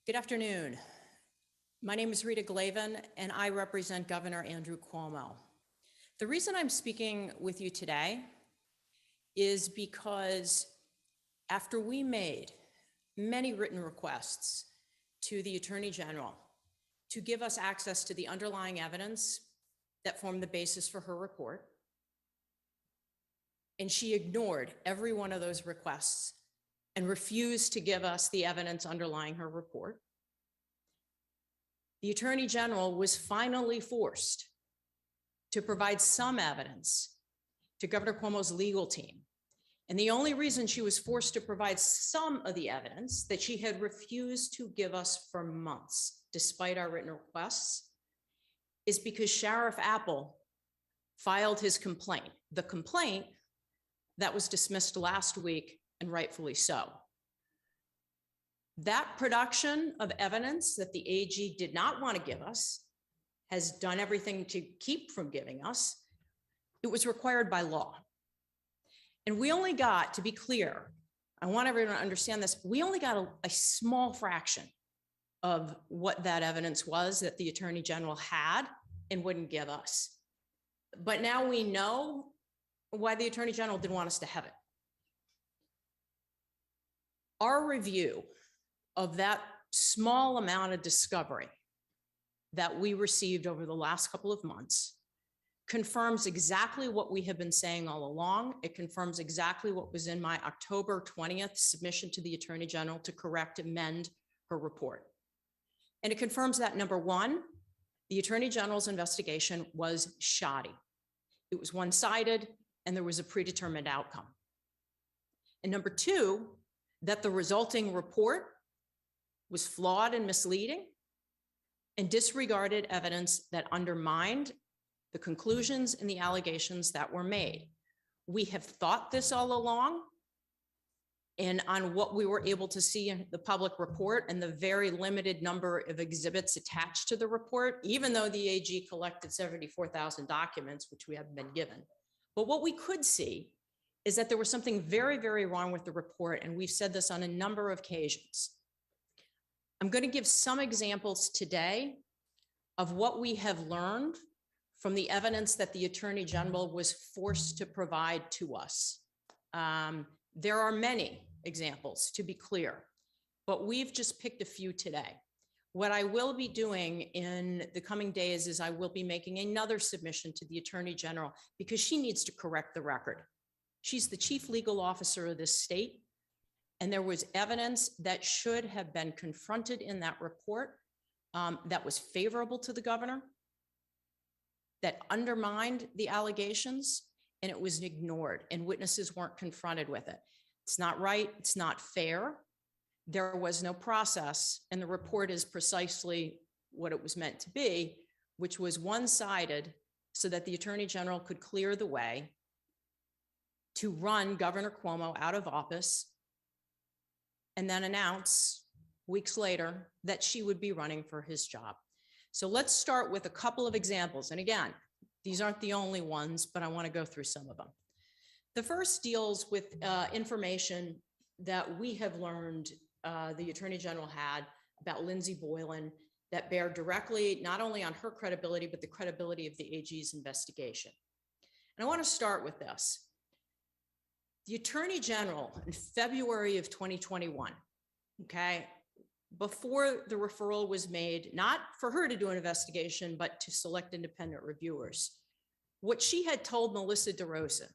Good afternoon. My name is Rita Glavin, and I represent Governor Andrew Cuomo. The reason I'm speaking with you today is because after we made many written requests to the Attorney General to give us access to the underlying evidence that formed the basis for her report, and she ignored every one of those requests and refused to give us the evidence underlying her report, the Attorney General was finally forced to provide some evidence to Governor Cuomo's legal team. And the only reason she was forced to provide some of the evidence that she had refused to give us for months, despite our written requests, is because Sheriff Apple filed his complaint, the complaint that was dismissed last week, and rightfully so. That production of evidence that the AG did not want to give us, has done everything to keep from giving us. It was required by law. And we only got, to be clear, I want everyone to understand this, we only got a small fraction of what that evidence was that the Attorney General had and wouldn't give us. But now we know why the Attorney General didn't want us to have it. Our review of that small amount of discovery that we received over the last couple of months confirms exactly what we have been saying all along. It confirms exactly what was in my October 20th submission to the Attorney General to correct, amend her report. And it confirms that, number one, the Attorney General's investigation was shoddy. It was one-sided, and there was a predetermined outcome. And number two, that the resulting report was flawed and misleading and disregarded evidence that undermined the conclusions and the allegations that were made. We have thought this all along, and on what we were able to see in the public report and the very limited number of exhibits attached to the report, even though the AG collected 74,000 documents, which we haven't been given. But what we could see is that there was something very, very wrong with the report, and we've said this on a number of occasions. I'm going to give some examples today of what we have learned from the evidence that the Attorney General was forced to provide to us. There are many examples, to be clear, but we've just picked a few today. What I will be doing in the coming days is I will be making another submission to the Attorney General because she needs to correct the record. She's the chief legal officer of this state, and there was evidence that should have been confronted in that report that was favorable to the governor, that undermined the allegations, and it was ignored, and witnesses weren't confronted with it. It's not right, it's not fair. There was no process, and the report is precisely what it was meant to be, which was one-sided so that the Attorney General could clear the way to run Governor Cuomo out of office and then announce weeks later that she would be running for his job. So let's start with a couple of examples. And again, these aren't the only ones, but I want to go through some of them. The first deals with information that we have learned the Attorney General had about Lindsey Boylan that bear directly not only on her credibility, but the credibility of the AG's investigation. And I want to start with this. The Attorney General in February of 2021, okay, before the referral was made, not for her to do an investigation, but to select independent reviewers, what she had told Melissa DeRosa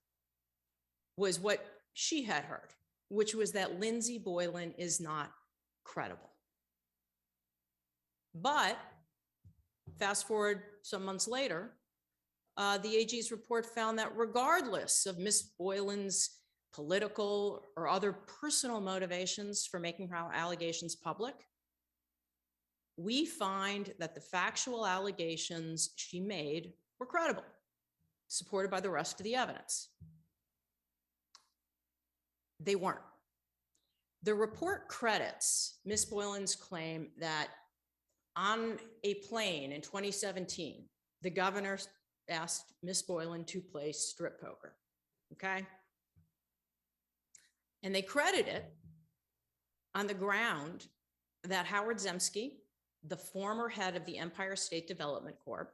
was what she had heard, which was that Lindsey Boylan is not credible. But fast forward some months later, the AG's report found that regardless of Ms. Boylan's political or other personal motivations for making her allegations public, we find that the factual allegations she made were credible, supported by the rest of the evidence. They weren't. The report credits Ms. Boylan's claim that on a plane in 2017, the governor asked Ms. Boylan to play strip poker, okay? And they credit it on the ground that Howard Zemsky, the former head of the Empire State Development Corp.,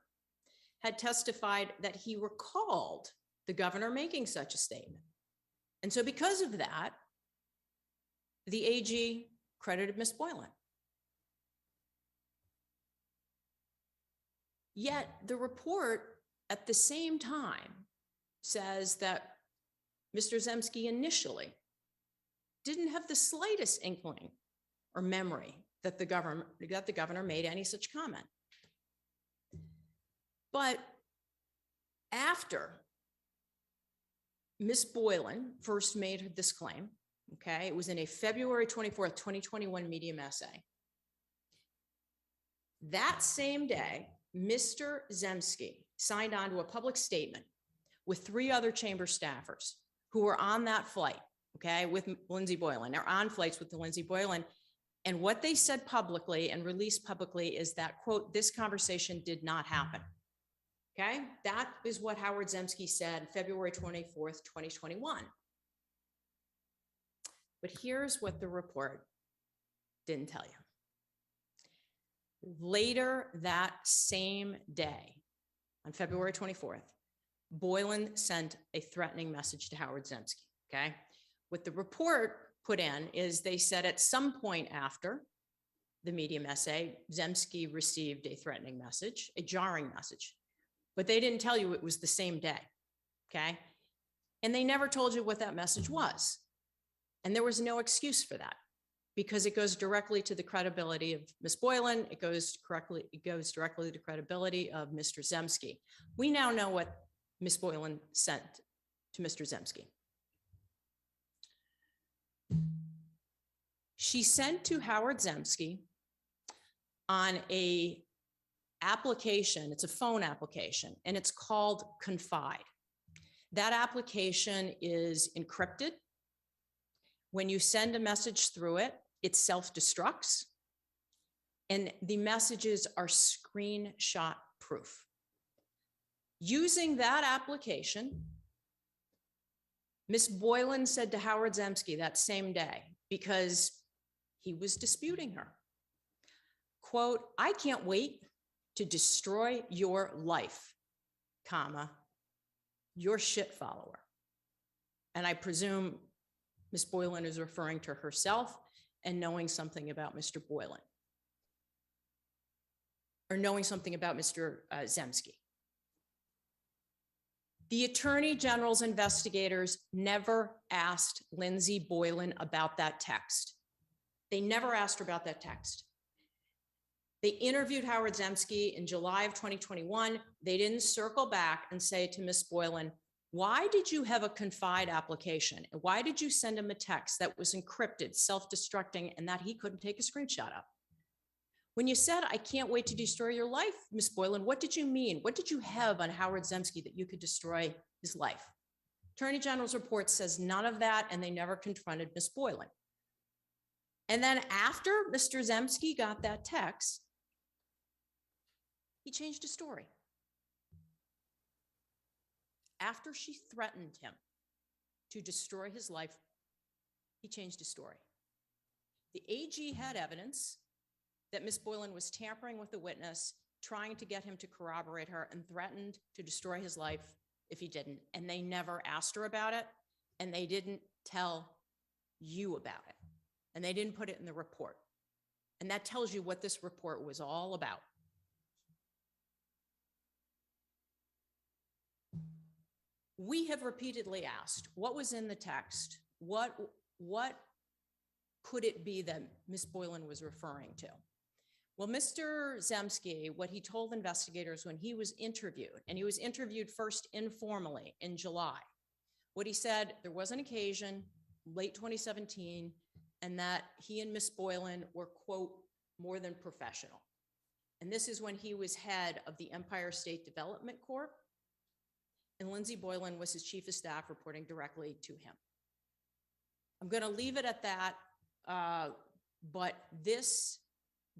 had testified that he recalled the governor making such a statement. And so because of that, the AG credited Ms. Boylan. Yet the report at the same time says that Mr. Zemsky initially didn't have the slightest inkling or memory that the governor made any such comment. But after Ms. Boylan first made this claim, okay, it was in a February 24th, 2021 Medium essay. That same day, Mr. Zemsky signed on to a public statement with 3 other chamber staffers who were on that flight, okay, with Lindsay Boylan. They're on flights with the Lindsay Boylan. And what they said publicly and released publicly is that, quote, this conversation did not happen. Okay, that is what Howard Zemsky said February 24th, 2021. But here's what the report didn't tell you. Later that same day, on February 24th, Boylan sent a threatening message to Howard Zemsky, okay? What the report put in is they said at some point after the Medium essay, Zemsky received a threatening message, a jarring message, but they didn't tell you it was the same day, okay? And they never told you what that message was. And there was no excuse for that because it goes directly to the credibility of Ms. Boylan. It goes directly to the credibility of Mr. Zemsky. We now know what Ms. Boylan sent to Mr. Zemsky. She sent to Howard Zemsky on a application, it's a phone application, and it's called Confide. That application is encrypted. When you send a message through it, it self-destructs, and the messages are screenshot proof. Using that application, Ms. Boylan said to Howard Zemsky that same day, because he was disputing her, quote, I can't wait to destroy your life, comma, your shit follower. And I presume Ms. Boylan is referring to herself and knowing something about Mr. Boylan, or knowing something about Mr. Zemsky. The Attorney General's investigators never asked Lindsay Boylan about that text. They never asked her about that text. They interviewed Howard Zemsky in July of 2021. They didn't circle back and say to Ms. Boylan, why did you have a Confide application? And why did you send him a text that was encrypted, self-destructing, and that he couldn't take a screenshot of? When you said, I can't wait to destroy your life, Ms. Boylan, what did you mean? What did you have on Howard Zemsky that you could destroy his life? Attorney General's report says none of that, and they never confronted Ms. Boylan. And then after Mr. Zemsky got that text, he changed his story. After she threatened him to destroy his life, he changed his story. The AG had evidence that Ms. Boylan was tampering with the witness, trying to get him to corroborate her, and threatened to destroy his life if he didn't. And they never asked her about it, and they didn't tell you about it, and they didn't put it in the report. And that tells you what this report was all about. We have repeatedly asked, what was in the text? What could it be that Ms. Boylan was referring to? Well, Mr. Zemsky, what he told investigators when he was interviewed, and he was interviewed first informally in July, what he said, there was an occasion, late 2017, and that he and Ms. Boylan were, quote, more than professional. And this is when he was head of the Empire State Development Corp., and Lindsay Boylan was his chief of staff, reporting directly to him. I'm going to leave it at that, but this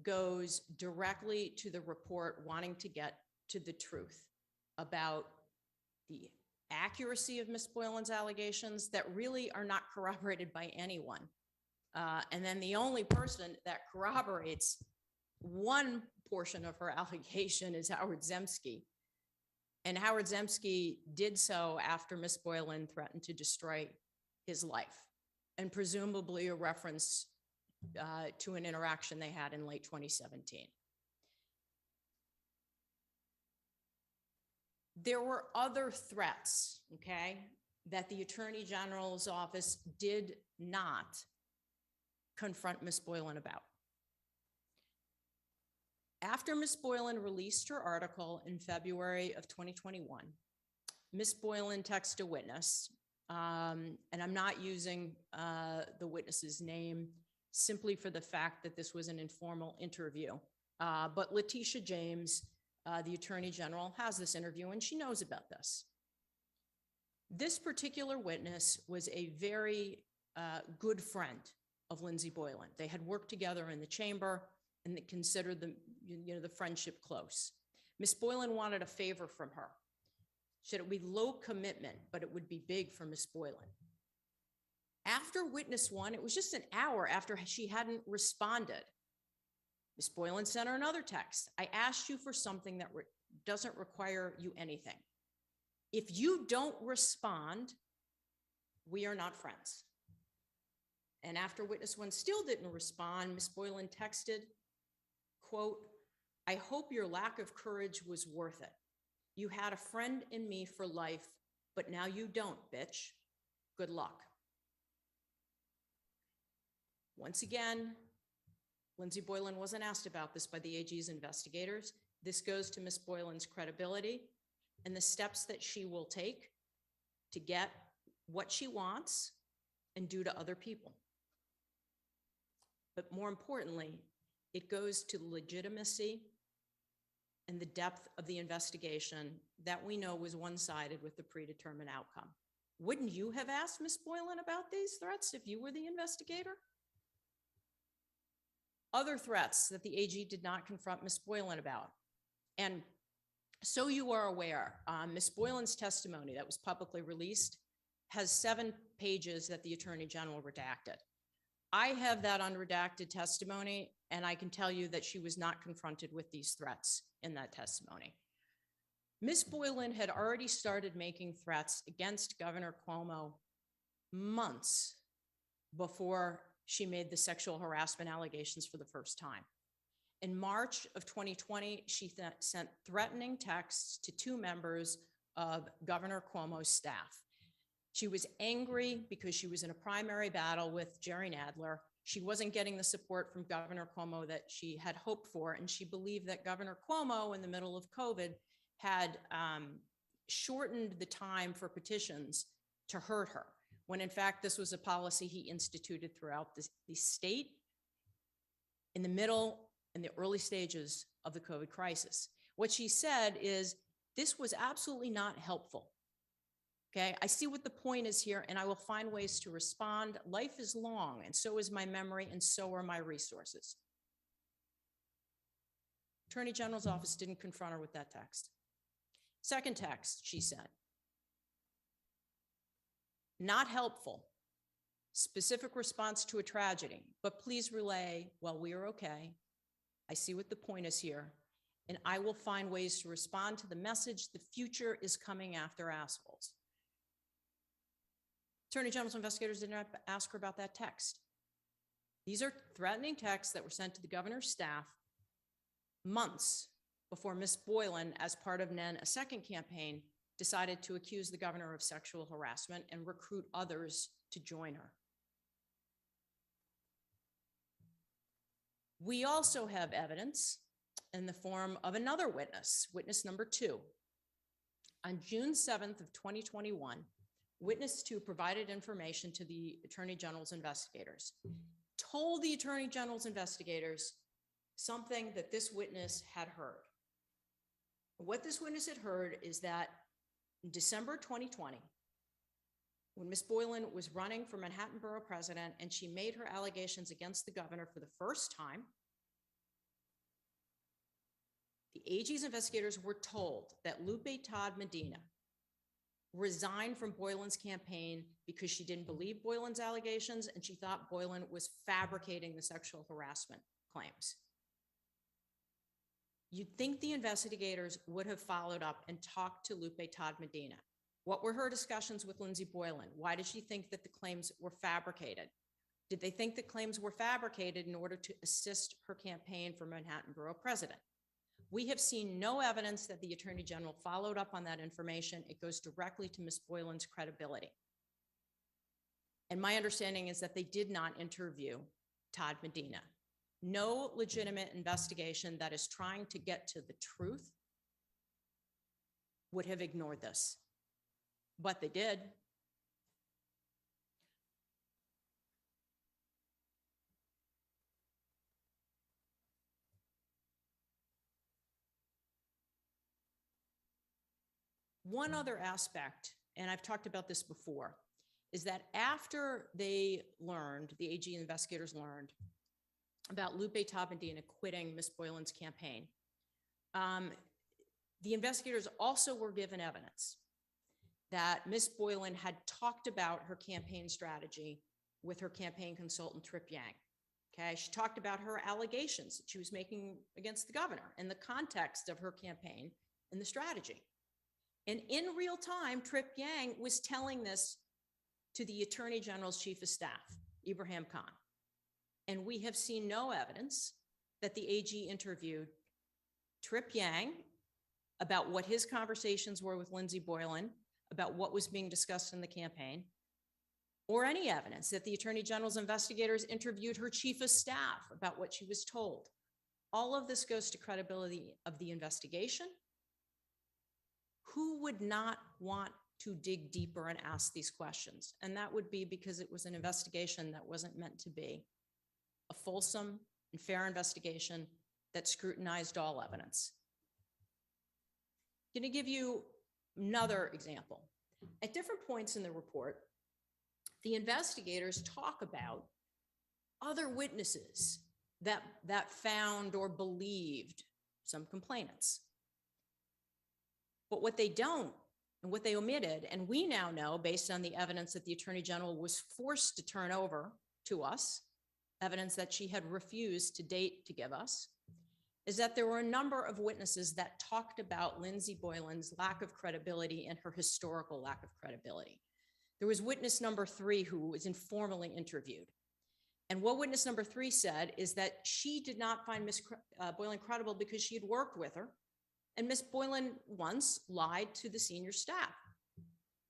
goes directly to the report wanting to get to the truth about the accuracy of Ms. Boylan's allegations that really are not corroborated by anyone. And then the only person that corroborates one portion of her allegation is Howard Zemsky. And Howard Zemsky did so after Miss Boylan threatened to destroy his life, and presumably a reference to an interaction they had in late 2017. There were other threats, okay, that the Attorney General's office did not confront Miss Boylan about. After Miss Boylan released her article in February of 2021, Miss Boylan texted a witness, and I'm not using the witness's name simply for the fact that this was an informal interview, but Letitia James, the Attorney General, has this interview and she knows about this. This particular witness was a very good friend of Lindsay Boylan. They had worked together in the chamber and they considered the friendship close. Miss Boylan wanted a favor from her. Should it be low commitment, but it would be big for Miss Boylan. After witness one, it was just an hour after she hadn't responded. Miss Boylan sent her another text. I asked you for something that doesn't require you anything. If you don't respond, we are not friends. And after witness one still didn't respond, Miss Boylan texted, quote, I hope your lack of courage was worth it. You had a friend in me for life, but now you don't, bitch. Good luck. Once again, Lindsay Boylan wasn't asked about this by the AG's investigators. This goes to Miss Boylan's credibility and the steps that she will take to get what she wants and do to other people. But more importantly, it goes to legitimacy and the depth of the investigation that we know was one-sided with the predetermined outcome. Wouldn't you have asked Miss Boylan about these threats if you were the investigator? Other threats that the AG did not confront Miss Boylan about. And so you are aware, Miss Boylan's testimony that was publicly released has 7 pages that the Attorney General redacted. I have that unredacted testimony, and I can tell you that she was not confronted with these threats in that testimony. Miss Boylan had already started making threats against Governor Cuomo months before she made the sexual harassment allegations for the first time. In March of 2020, she sent threatening texts to 2 members of Governor Cuomo's staff. She was angry because she was in a primary battle with Jerry Nadler. She wasn't getting the support from Governor Cuomo that she had hoped for, and she believed that Governor Cuomo, in the middle of COVID, had shortened the time for petitions to hurt her, when in fact this was a policy he instituted throughout the state in the early stages of the COVID crisis. What she said is, this was absolutely not helpful. Okay, I see what the point is here, and I will find ways to respond. Life is long, and so is my memory, and so are my resources. Attorney General's office didn't confront her with that text. Second text, she said, not helpful. Specific response to a tragedy, but please relay, well, we are okay. I see what the point is here, and I will find ways to respond to the message. The future is coming after assholes. Attorney General's investigators did not ask her about that text. These are threatening texts that were sent to the governor's staff months before Miss Boylan, as part of a second campaign, decided to accuse the governor of sexual harassment and recruit others to join her. We also have evidence in the form of another witness, witness number 2. On June 7th of 2021, witness 2 provided information to the Attorney General's investigators, told the Attorney General's investigators something that this witness had heard. What this witness had heard is that in December 2020, when Miss Boylan was running for Manhattan Borough President and she made her allegations against the governor for the first time, the AG's investigators were told that Lupe Todd Medina, resigned from Boylan's campaign because she didn't believe Boylan's allegations and she thought Boylan was fabricating the sexual harassment claims. You'd think the investigators would have followed up and talked to Lupe Todd Medina. What were her discussions with Lindsey Boylan? Why did she think that the claims were fabricated? Did they think the claims were fabricated in order to assist her campaign for Manhattan Borough President? We have seen no evidence that the Attorney General followed up on that information. It goes directly to Ms. Boylan's credibility. And my understanding is that they did not interview Todd Medina. No legitimate investigation that is trying to get to the truth would have ignored this, but they did. One other aspect, and I've talked about this before, is that after they learned, the AG investigators learned about Lupe Todd Medina quitting Ms. Boylan's campaign, the investigators also were given evidence that Ms. Boylan had talked about her campaign strategy with her campaign consultant, Trip Yang. Okay, she talked about her allegations that she was making against the governor in the context of her campaign and the strategy. And in real time, Trip Yang was telling this to the Attorney General's Chief of Staff, Ibrahim Khan. And we have seen no evidence that the AG interviewed Trip Yang about what his conversations were with Lindsey Boylan, about what was being discussed in the campaign, or any evidence that the Attorney General's investigators interviewed her Chief of Staff about what she was told. All of this goes to credibility of the investigation. Who would not want to dig deeper and ask these questions? And that would be because it was an investigation that wasn't meant to be a fulsome and fair investigation that scrutinized all evidence. I'm going to give you another example. At different points in the report, the investigators talk about other witnesses that found or believed some complainants. But what they don't, and what they omitted, and we now know based on the evidence that the Attorney General was forced to turn over to us, evidence that she had refused to date to give us, is that there were a number of witnesses that talked about Lindsey Boylan's lack of credibility and her historical lack of credibility. There was witness number 3 who was informally interviewed. And what witness number 3 said is that she did not find Ms. Boylan credible because she had worked with her. And Ms. Boylan once lied to the senior staff.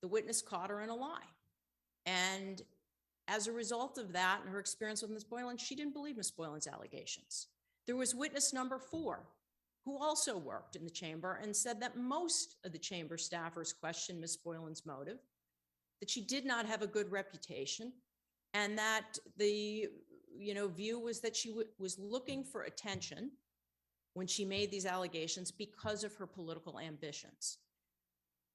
The witness caught her in a lie. And as a result of that and her experience with Ms. Boylan, she didn't believe Ms. Boylan's allegations. There was witness number 4, who also worked in the chamber and said that most of the chamber staffers questioned Ms. Boylan's motive, that she did not have a good reputation, and that the view was that she was looking for attention when she made these allegations because of her political ambitions.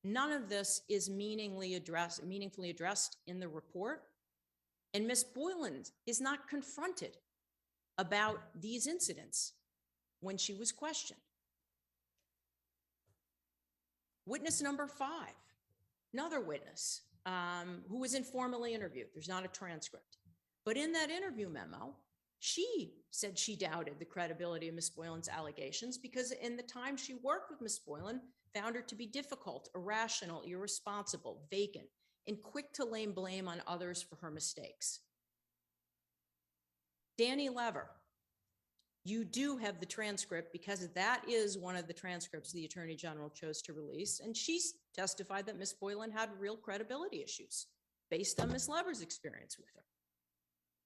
None of this is meaningfully addressed in the report, and Ms. Boylan is not confronted about these incidents when she was questioned. Witness number 5, another witness who was informally interviewed. There's not a transcript, but in that interview memo, she said she doubted the credibility of Ms. Boylan's allegations because in the time she worked with Ms. Boylan, found her to be difficult, irrational, irresponsible, vacant, and quick to lay blame on others for her mistakes. Danny Lever, you do have the transcript because that is one of the transcripts the Attorney General chose to release, and she testified that Ms. Boylan had real credibility issues based on Ms. Lever's experience with her.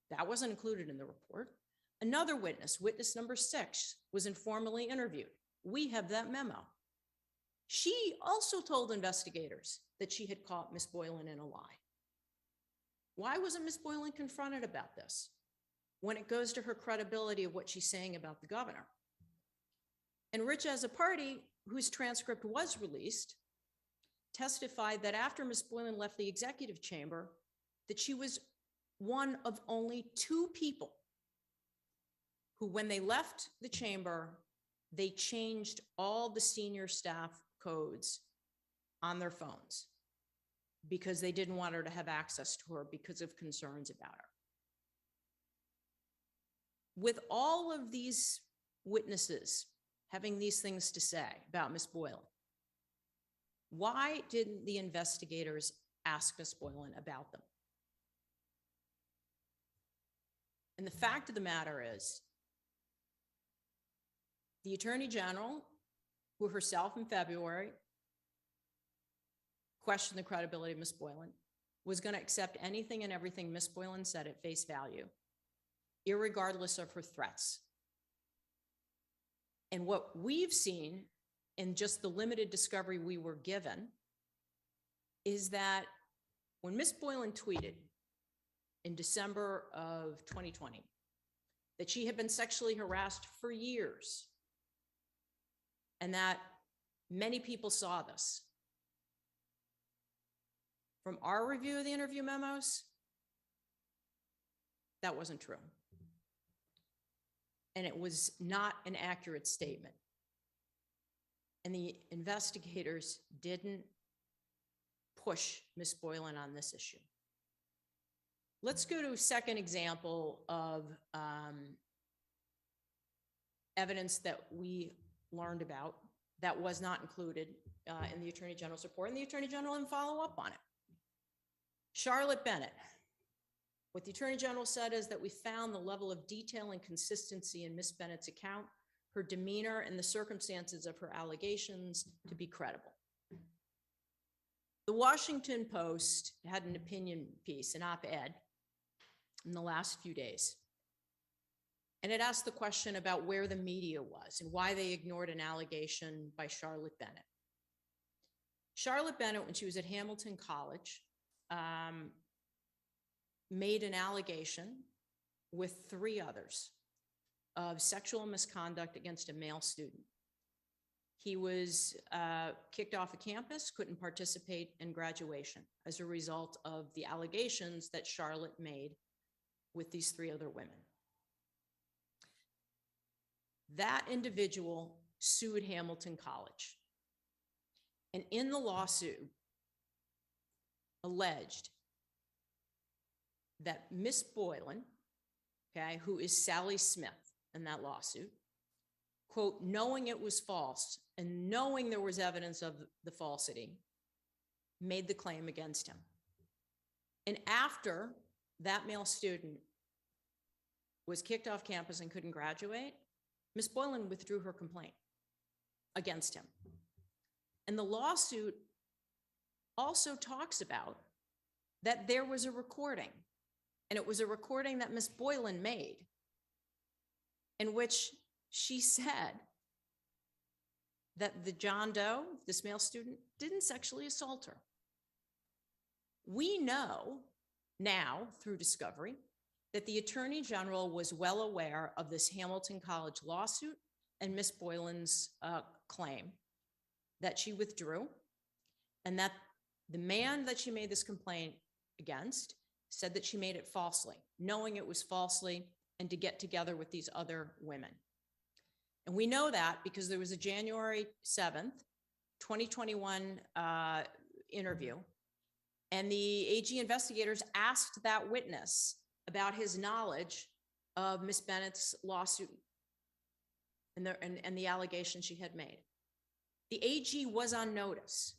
That wasn't included in the report. Another witness, witness number 6, was informally interviewed. We have that memo. She also told investigators that she had caught Ms. Boylan in a lie. Why wasn't Ms. Boylan confronted about this when it goes to her credibility of what she's saying about the governor? And Rich Azzopardi, whose transcript was released, testified that after Ms. Boylan left the executive chamber, that she was one of only 2 people who, when they left the chamber, they changed all the senior staff codes on their phones. because they didn't want her to have access to her because of concerns about her. With all of these witnesses having these things to say about Ms. Boylan, why didn't the investigators ask Ms. Boylan about them? And the fact of the matter is, the Attorney General, who herself in February questioned the credibility of Ms. Boylan, was going to accept anything and everything Ms. Boylan said at face value, irregardless of her threats. And what we've seen in just the limited discovery we were given is that when Ms. Boylan tweeted in December of 2020 that she had been sexually harassed for years and that many people saw this, from our review of the interview memos, that wasn't true. And it was not an accurate statement. And the investigators didn't push Ms. Boylan on this issue. Let's go to a second example of evidence that we learned about that was not included in the Attorney General's report, and the Attorney General didn't follow up on it. Charlotte Bennett. What the Attorney General said is that we found the level of detail and consistency in Ms. Bennett's account, her demeanor, and the circumstances of her allegations to be credible. The Washington Post had an opinion piece, an op-ed, in the last few days. And it asked the question about where the media was and why they ignored an allegation by Charlotte Bennett. Charlotte Bennett, when she was at Hamilton College, made an allegation with 3 others of sexual misconduct against a male student. He was kicked off of campus, couldn't participate in graduation as a result of the allegations that Charlotte made with these 3 other women. That individual sued Hamilton College, and in the lawsuit alleged that Miss Boylan, okay, who is Sally Smith in that lawsuit, quote, knowing it was false and knowing there was evidence of the falsity, made the claim against him. And after that male student was kicked off campus and couldn't graduate, Miss Boylan withdrew her complaint against him. And the lawsuit also talks about that there was a recording, and it was a recording that Miss Boylan made in which she said that the John Doe, this male student, didn't sexually assault her. We know now through discovery that the Attorney General was well aware of this Hamilton College lawsuit and Miss Boylan's claim that she withdrew, and that the man that she made this complaint against said that she made it falsely, knowing it was falsely, and to get together with these other women. And we know that because there was a January 7th, 2021 interview, and the AG investigators asked that witness about his knowledge of Miss Bennett's lawsuit and the allegation she had made. The AG was on notice.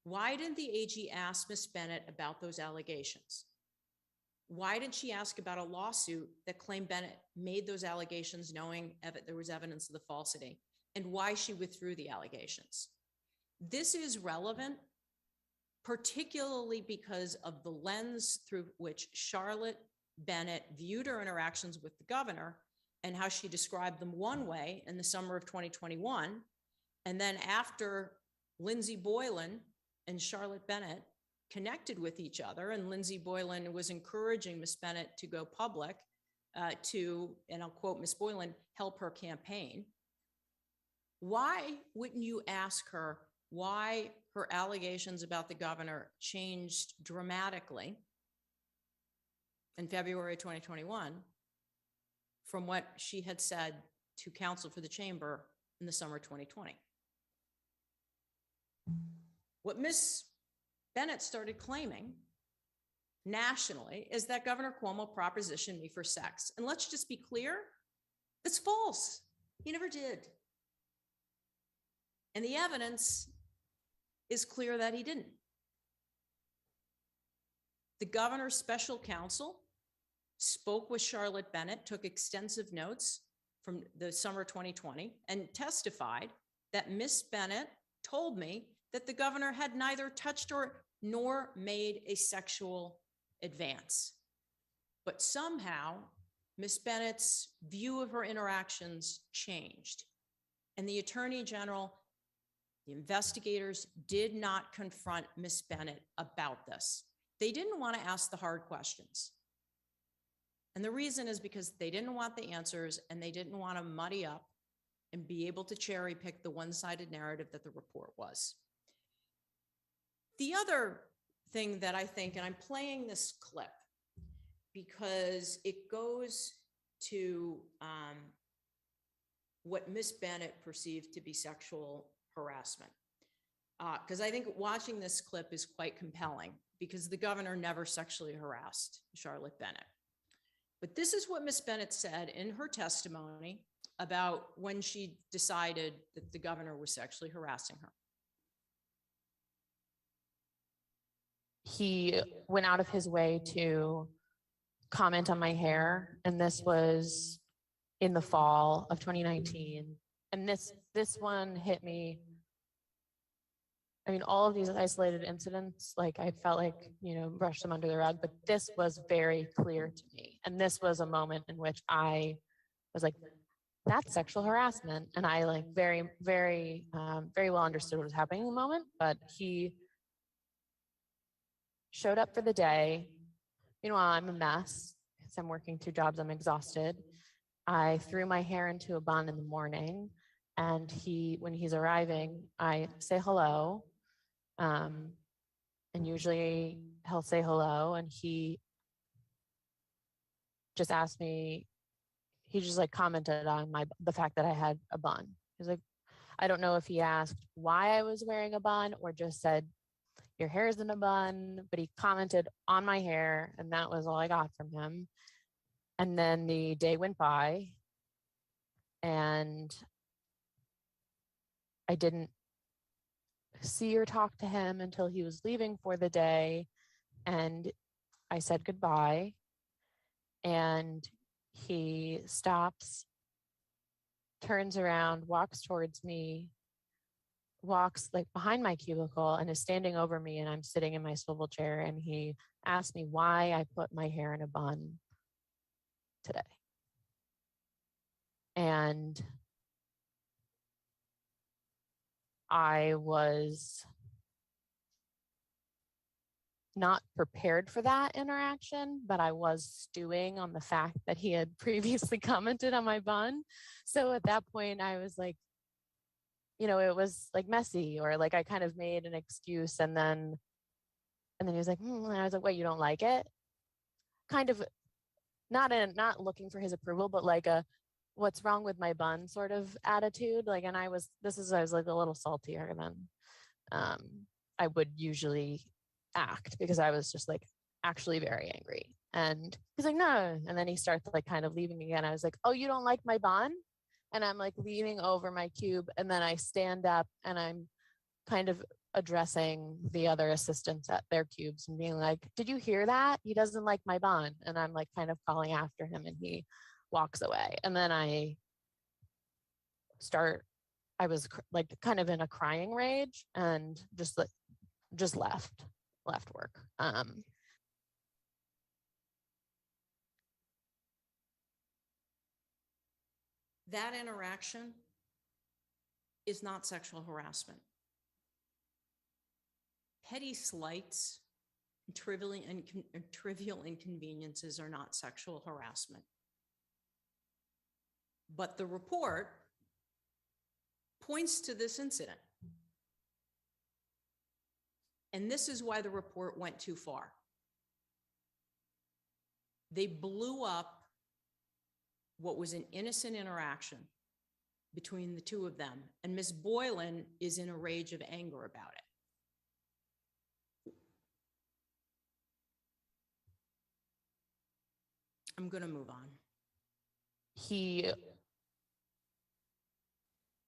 Why didn't the AG ask Miss Bennett about those allegations? Why did she ask about a lawsuit that claimed Bennett made those allegations knowing there was evidence of the falsity, and why she withdrew the allegations? This is relevant, particularly because of the lens through which Charlotte Bennett viewed her interactions with the governor and how she described them one way in the summer of 2021. And then after Lindsay Boylan and Charlotte Bennett connected with each other, and Lindsay Boylan was encouraging Miss Bennett to go public to, and I'll quote Miss Boylan, help her campaign. Why wouldn't you ask her why her allegations about the governor changed dramatically in February 2021 from what she had said to counsel for the chamber in the summer 2020? What Miss Bennett started claiming nationally is that Governor Cuomo propositioned me for sex. And let's just be clear, that's false. He never did. And the evidence is clear that he didn't. The governor's special counsel spoke with Charlotte Bennett, took extensive notes from the summer 2020, and testified that Miss Bennett told me that the governor had neither touched her nor made a sexual advance. But somehow, Miss Bennett's view of her interactions changed. And the Attorney General, the investigators did not confront Miss Bennett about this. They didn't want to ask the hard questions. And the reason is because they didn't want the answers and they didn't want to muddy up and be able to cherry pick the one-sided narrative that the report was. The other thing that I think, and I'm playing this clip because it goes to what Miss Bennett perceived to be sexual harassment. Because I think watching this clip is quite compelling because the governor never sexually harassed Charlotte Bennett. But this is what Miss Bennett said in her testimony about when she decided that the governor was sexually harassing her. He went out of his way to comment on my hair, and this was in the fall of 2019. And this one hit me. I mean, all of these isolated incidents, like I felt like, brush them under the rug, but this was very clear to me. And this was a moment in which I was like, that's sexual harassment. And I like very, very, very well understood what was happening in the moment, but he showed up for the day. Meanwhile, I'm a mess because I'm working 2 jobs. I'm exhausted. I threw my hair into a bun in the morning, and when he's arriving, I say hello. And usually he'll say hello, and he just asked me, he just like commented on the fact that I had a bun. He's like, I don't know if he asked why I was wearing a bun or just said, your hair is in a bun, but he commented on my hair, and that was all I got from him. And then the day went by, and I didn't see or talk to him until he was leaving for the day, and I said goodbye, and he stops, turns around, walks towards me, walks like behind my cubicle and is standing over me, and I'm sitting in my swivel chair, and he asked me why I put my hair in a bun today. And I was not prepared for that interaction, but I was stewing on the fact that he had previously commented on my bun. So at that point, I was like, it was like messy, or like I kind of made an excuse, and then he was like, and I was like, wait, you don't like it? Kind of not looking for his approval, but like a what's wrong with my bun sort of attitude. Like, and I was like a little saltier than I would usually act, because I was just like actually very angry. And he's like, no. And then he starts like kind of leaving again. I was like, oh, you don't like my bun? And I'm like leaning over my cube, and then I stand up and I'm kind of addressing the other assistants at their cubes and being like, did you hear that? He doesn't like my bun. And I'm like kind of calling after him, and he walks away. And then I was like kind of in a crying rage, and just left work. That interaction is not sexual harassment. Petty slights, trivial inconveniences are not sexual harassment. But the report points to this incident. And this is why the report went too far. They blew up what was an innocent interaction between the two of them. And Ms. Boylan is in a rage of anger about it. I'm going to move on. He,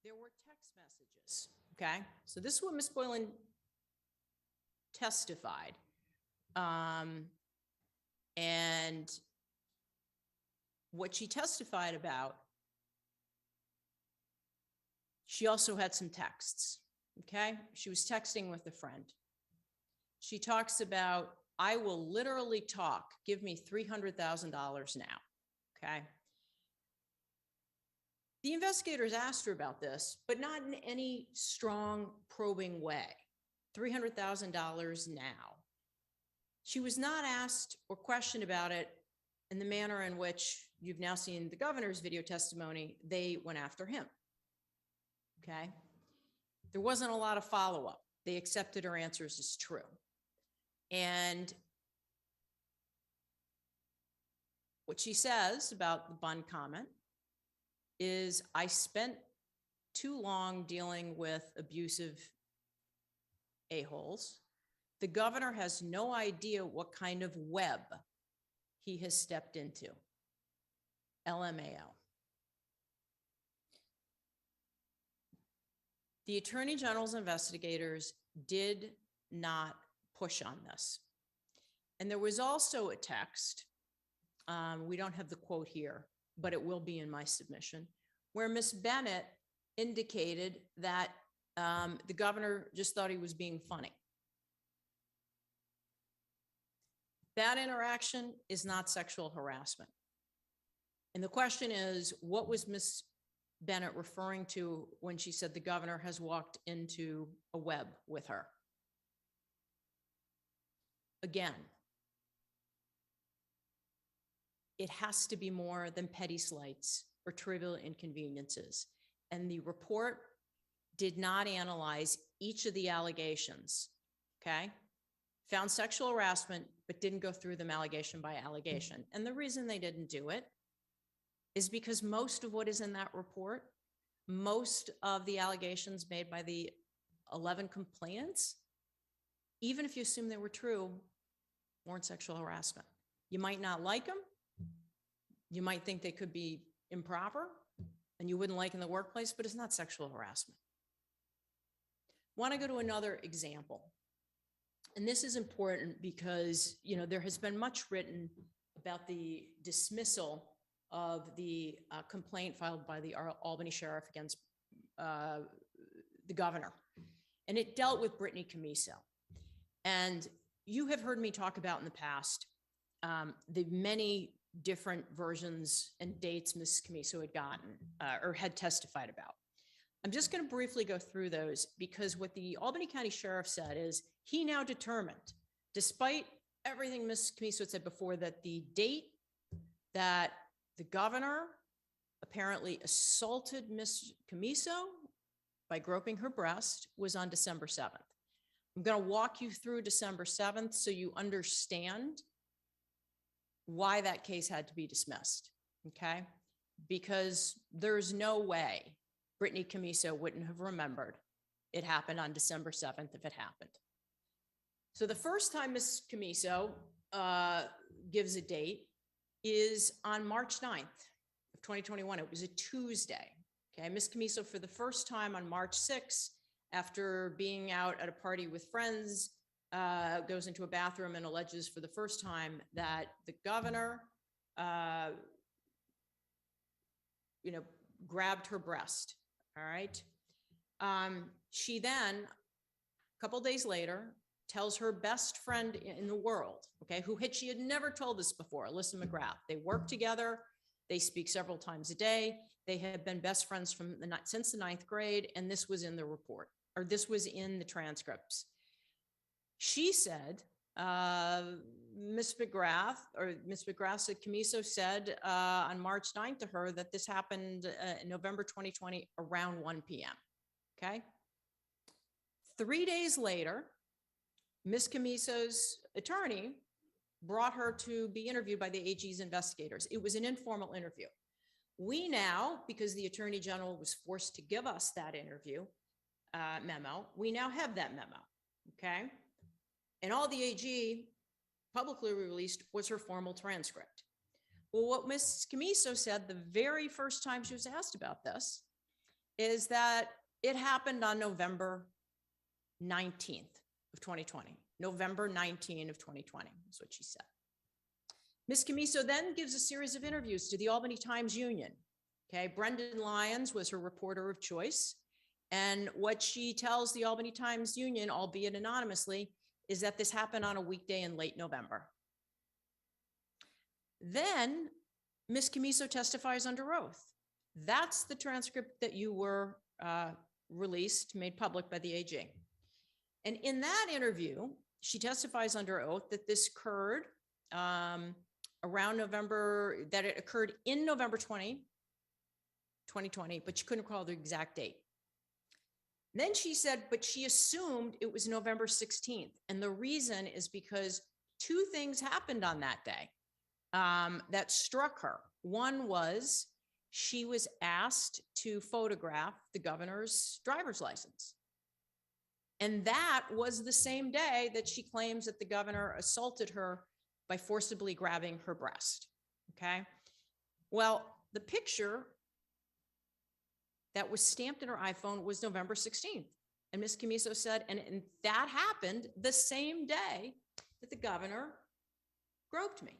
There were text messages, okay? So this is what Ms. Boylan testified. And what she testified about, she also had some texts, okay? She was texting with a friend. She talks about, I will literally talk, give me $300,000 now, okay? The investigators asked her about this, but not in any strong probing way. $300,000 now. She was not asked or questioned about it in the manner in which you've now seen the governor's video testimony. They went after him, okay? There wasn't a lot of follow-up. They accepted her answers as true. And what she says about the Bunn comment is, I spent too long dealing with abusive a-holes. The governor has no idea what kind of web he has stepped into. LMAO. The Attorney General's investigators did not push on this. And there was also a text, we don't have the quote here, but it will be in my submission, where Ms. Bennett indicated that the governor just thought he was being funny. That interaction is not sexual harassment. And the question is, what was Ms. Bennett referring to when she said the governor has walked into a web with her? Again, it has to be more than petty slights or trivial inconveniences. And the report did not analyze each of the allegations, okay? Found sexual harassment, but didn't go through them allegation by allegation. And the reason they didn't do it is because most of what is in that report, most of the allegations made by the 11 complainants, even if you assume they were true, weren't sexual harassment. You might not like them. You might think they could be improper and you wouldn't like in the workplace, but it's not sexual harassment. Want to go to another example. And this is important because, you know, there has been much written about the dismissal of the complaint filed by the Albany sheriff against the governor. And it dealt with Brittany Camiso. And you have heard me talk about in the past the many different versions and dates Ms. Camiso had gotten or had testified about. I'm just going to briefly go through those because what the Albany County Sheriff said is he now determined, despite everything Ms. Camiso had said before, that the date that the governor apparently assaulted Ms. Camiso by groping her breast was on December 7th. I'm going to walk you through December 7th so you understand why that case had to be dismissed, okay? Because there's no way Brittany Camiso wouldn't have remembered it happened on December 7th if it happened. So the first time Ms. Camiso gives a date is on March 9th of 2021. It was a Tuesday, okay? Ms. Camiso, for the first time on March 6th, after being out at a party with friends, goes into a bathroom and alleges for the first time that the governor, grabbed her breast, all right? She then, a couple days later, tells her best friend in the world, okay, she had never told this before, Alyssa McGrath. They work together. They speak several times a day. They have been best friends since the 9th grade, and this was in the report, or this was in the transcripts. She said, Ms. McGrath said, Camiso said on March 9th to her that this happened in November 2020 around 1 p.m., okay? 3 days later, Ms. Camiso's attorney brought her to be interviewed by the AG's investigators. It was an informal interview. We now, because the Attorney General was forced to give us that interview memo, we now have that memo, okay? And all the AG publicly released was her formal transcript. Well, what Ms. Camiso said the very first time she was asked about this is that it happened on November 19th of 2020. November 19 of 2020 is what she said. Ms. Camiso then gives a series of interviews to the Albany Times-Union. Okay, Brendan Lyons was her reporter of choice. And what she tells the Albany Times-Union, albeit anonymously, is that this happened on a weekday in late November. Then Ms. Camiso testifies under oath. That's the transcript that you were released, made public by the AG. And in that interview, she testifies under oath that this occurred around November, that it occurred in November 2020, but she couldn't recall the exact date. Then she said, but she assumed it was November 16th. And the reason is because two things happened on that day that struck her. One was she was asked to photograph the governor's driver's license. And that was the same day that she claims that the governor assaulted her by forcibly grabbing her breast. Okay. Well, the picture that was stamped in her iPhone was November 16th. And Ms. Camiso said, and that happened the same day that the governor groped me.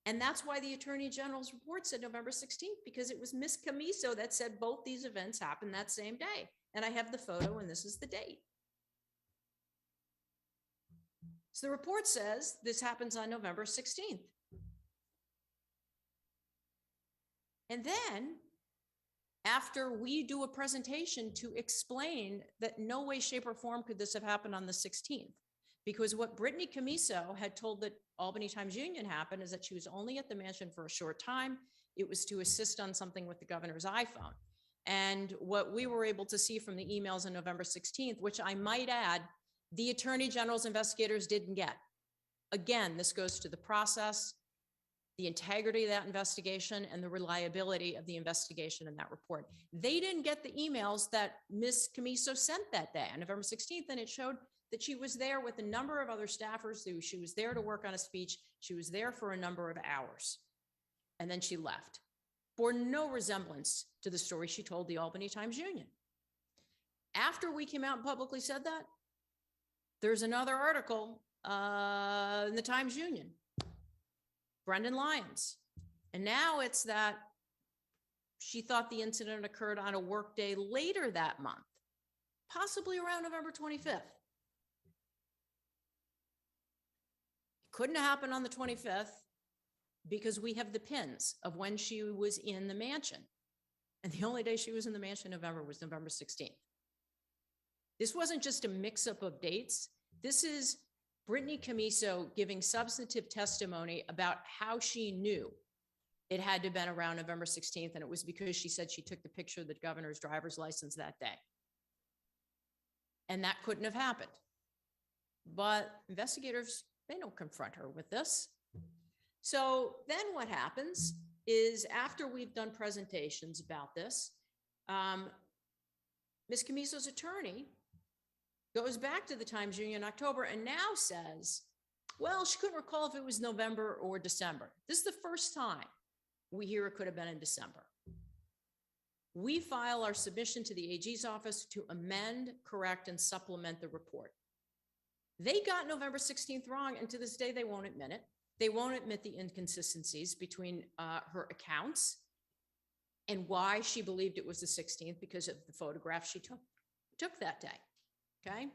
And that's why the Attorney General's report said November 16th, because it was Ms. Camiso that said both these events happened that same day. And I have the photo, and this is the date. So the report says this happens on November 16th. And then after we do a presentation to explain that no way, shape, or form could this have happened on the 16th, because what Brittany Camiso had told the Albany Times-Union happened is that she was only at the mansion for a short time. It was to assist on something with the governor's iPhone. And what we were able to see from the emails on November 16th, which I might add, the Attorney General's investigators didn't get. Again, this goes to the process, the integrity of that investigation, and the reliability of the investigation in that report. They didn't get the emails that Ms. Camiso sent that day on November 16th, and it showed that she was there with a number of other staffers. She was there to work on a speech. She was there for a number of hours, and then she left. Bore no resemblance to the story she told the Albany Times-Union. After we came out and publicly said that, there's another article in the Times-Union, Brendan Lyons. And now it's that she thought the incident occurred on a work day later that month, possibly around November 25th. It couldn't have happened on the 25th because we have the pins of when she was in the mansion. And the only day she was in the mansion in November was November 16th. This wasn't just a mix-up of dates. This is Brittany Camiso giving substantive testimony about how she knew it had to have been around November 16th, and it was because she said she took the picture of the governor's driver's license that day. And that couldn't have happened. But investigators, they don't confront her with this. So then what happens is, after we've done presentations about this, Ms. Camiso's attorney goes back to the Times-Union in October and now says, well, she couldn't recall if it was November or December. This is the first time we hear it could have been in December. We file our submission to the AG's office to amend, correct, and supplement the report. They got November 16th wrong, and to this day, they won't admit it. They won't admit the inconsistencies between her accounts and why she believed it was the 16th, because of the photograph she took that day. Okay.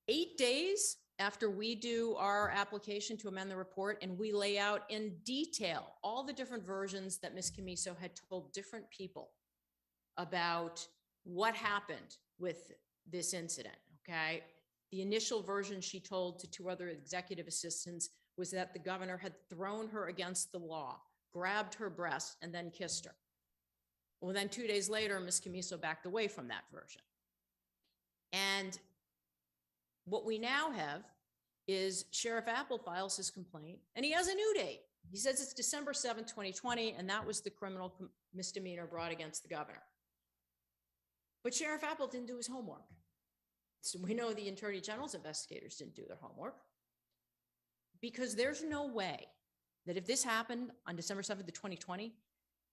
8 days after we do our application to amend the report, and we lay out in detail all the different versions that Ms. Camiso had told different people about what happened with this incident. Okay. The initial version she told to two other executive assistants was that the governor had thrown her against the law, grabbed her breast, and then kissed her. Well, then 2 days later, Ms. Camiso backed away from that version. And what we now have is Sheriff Apple files his complaint, and he has a new date. He says it's December 7th, 2020, and that was the criminal misdemeanor brought against the governor. But Sheriff Apple didn't do his homework. So we know the Attorney General's investigators didn't do their homework, because there's no way that if this happened on December 7th of 2020,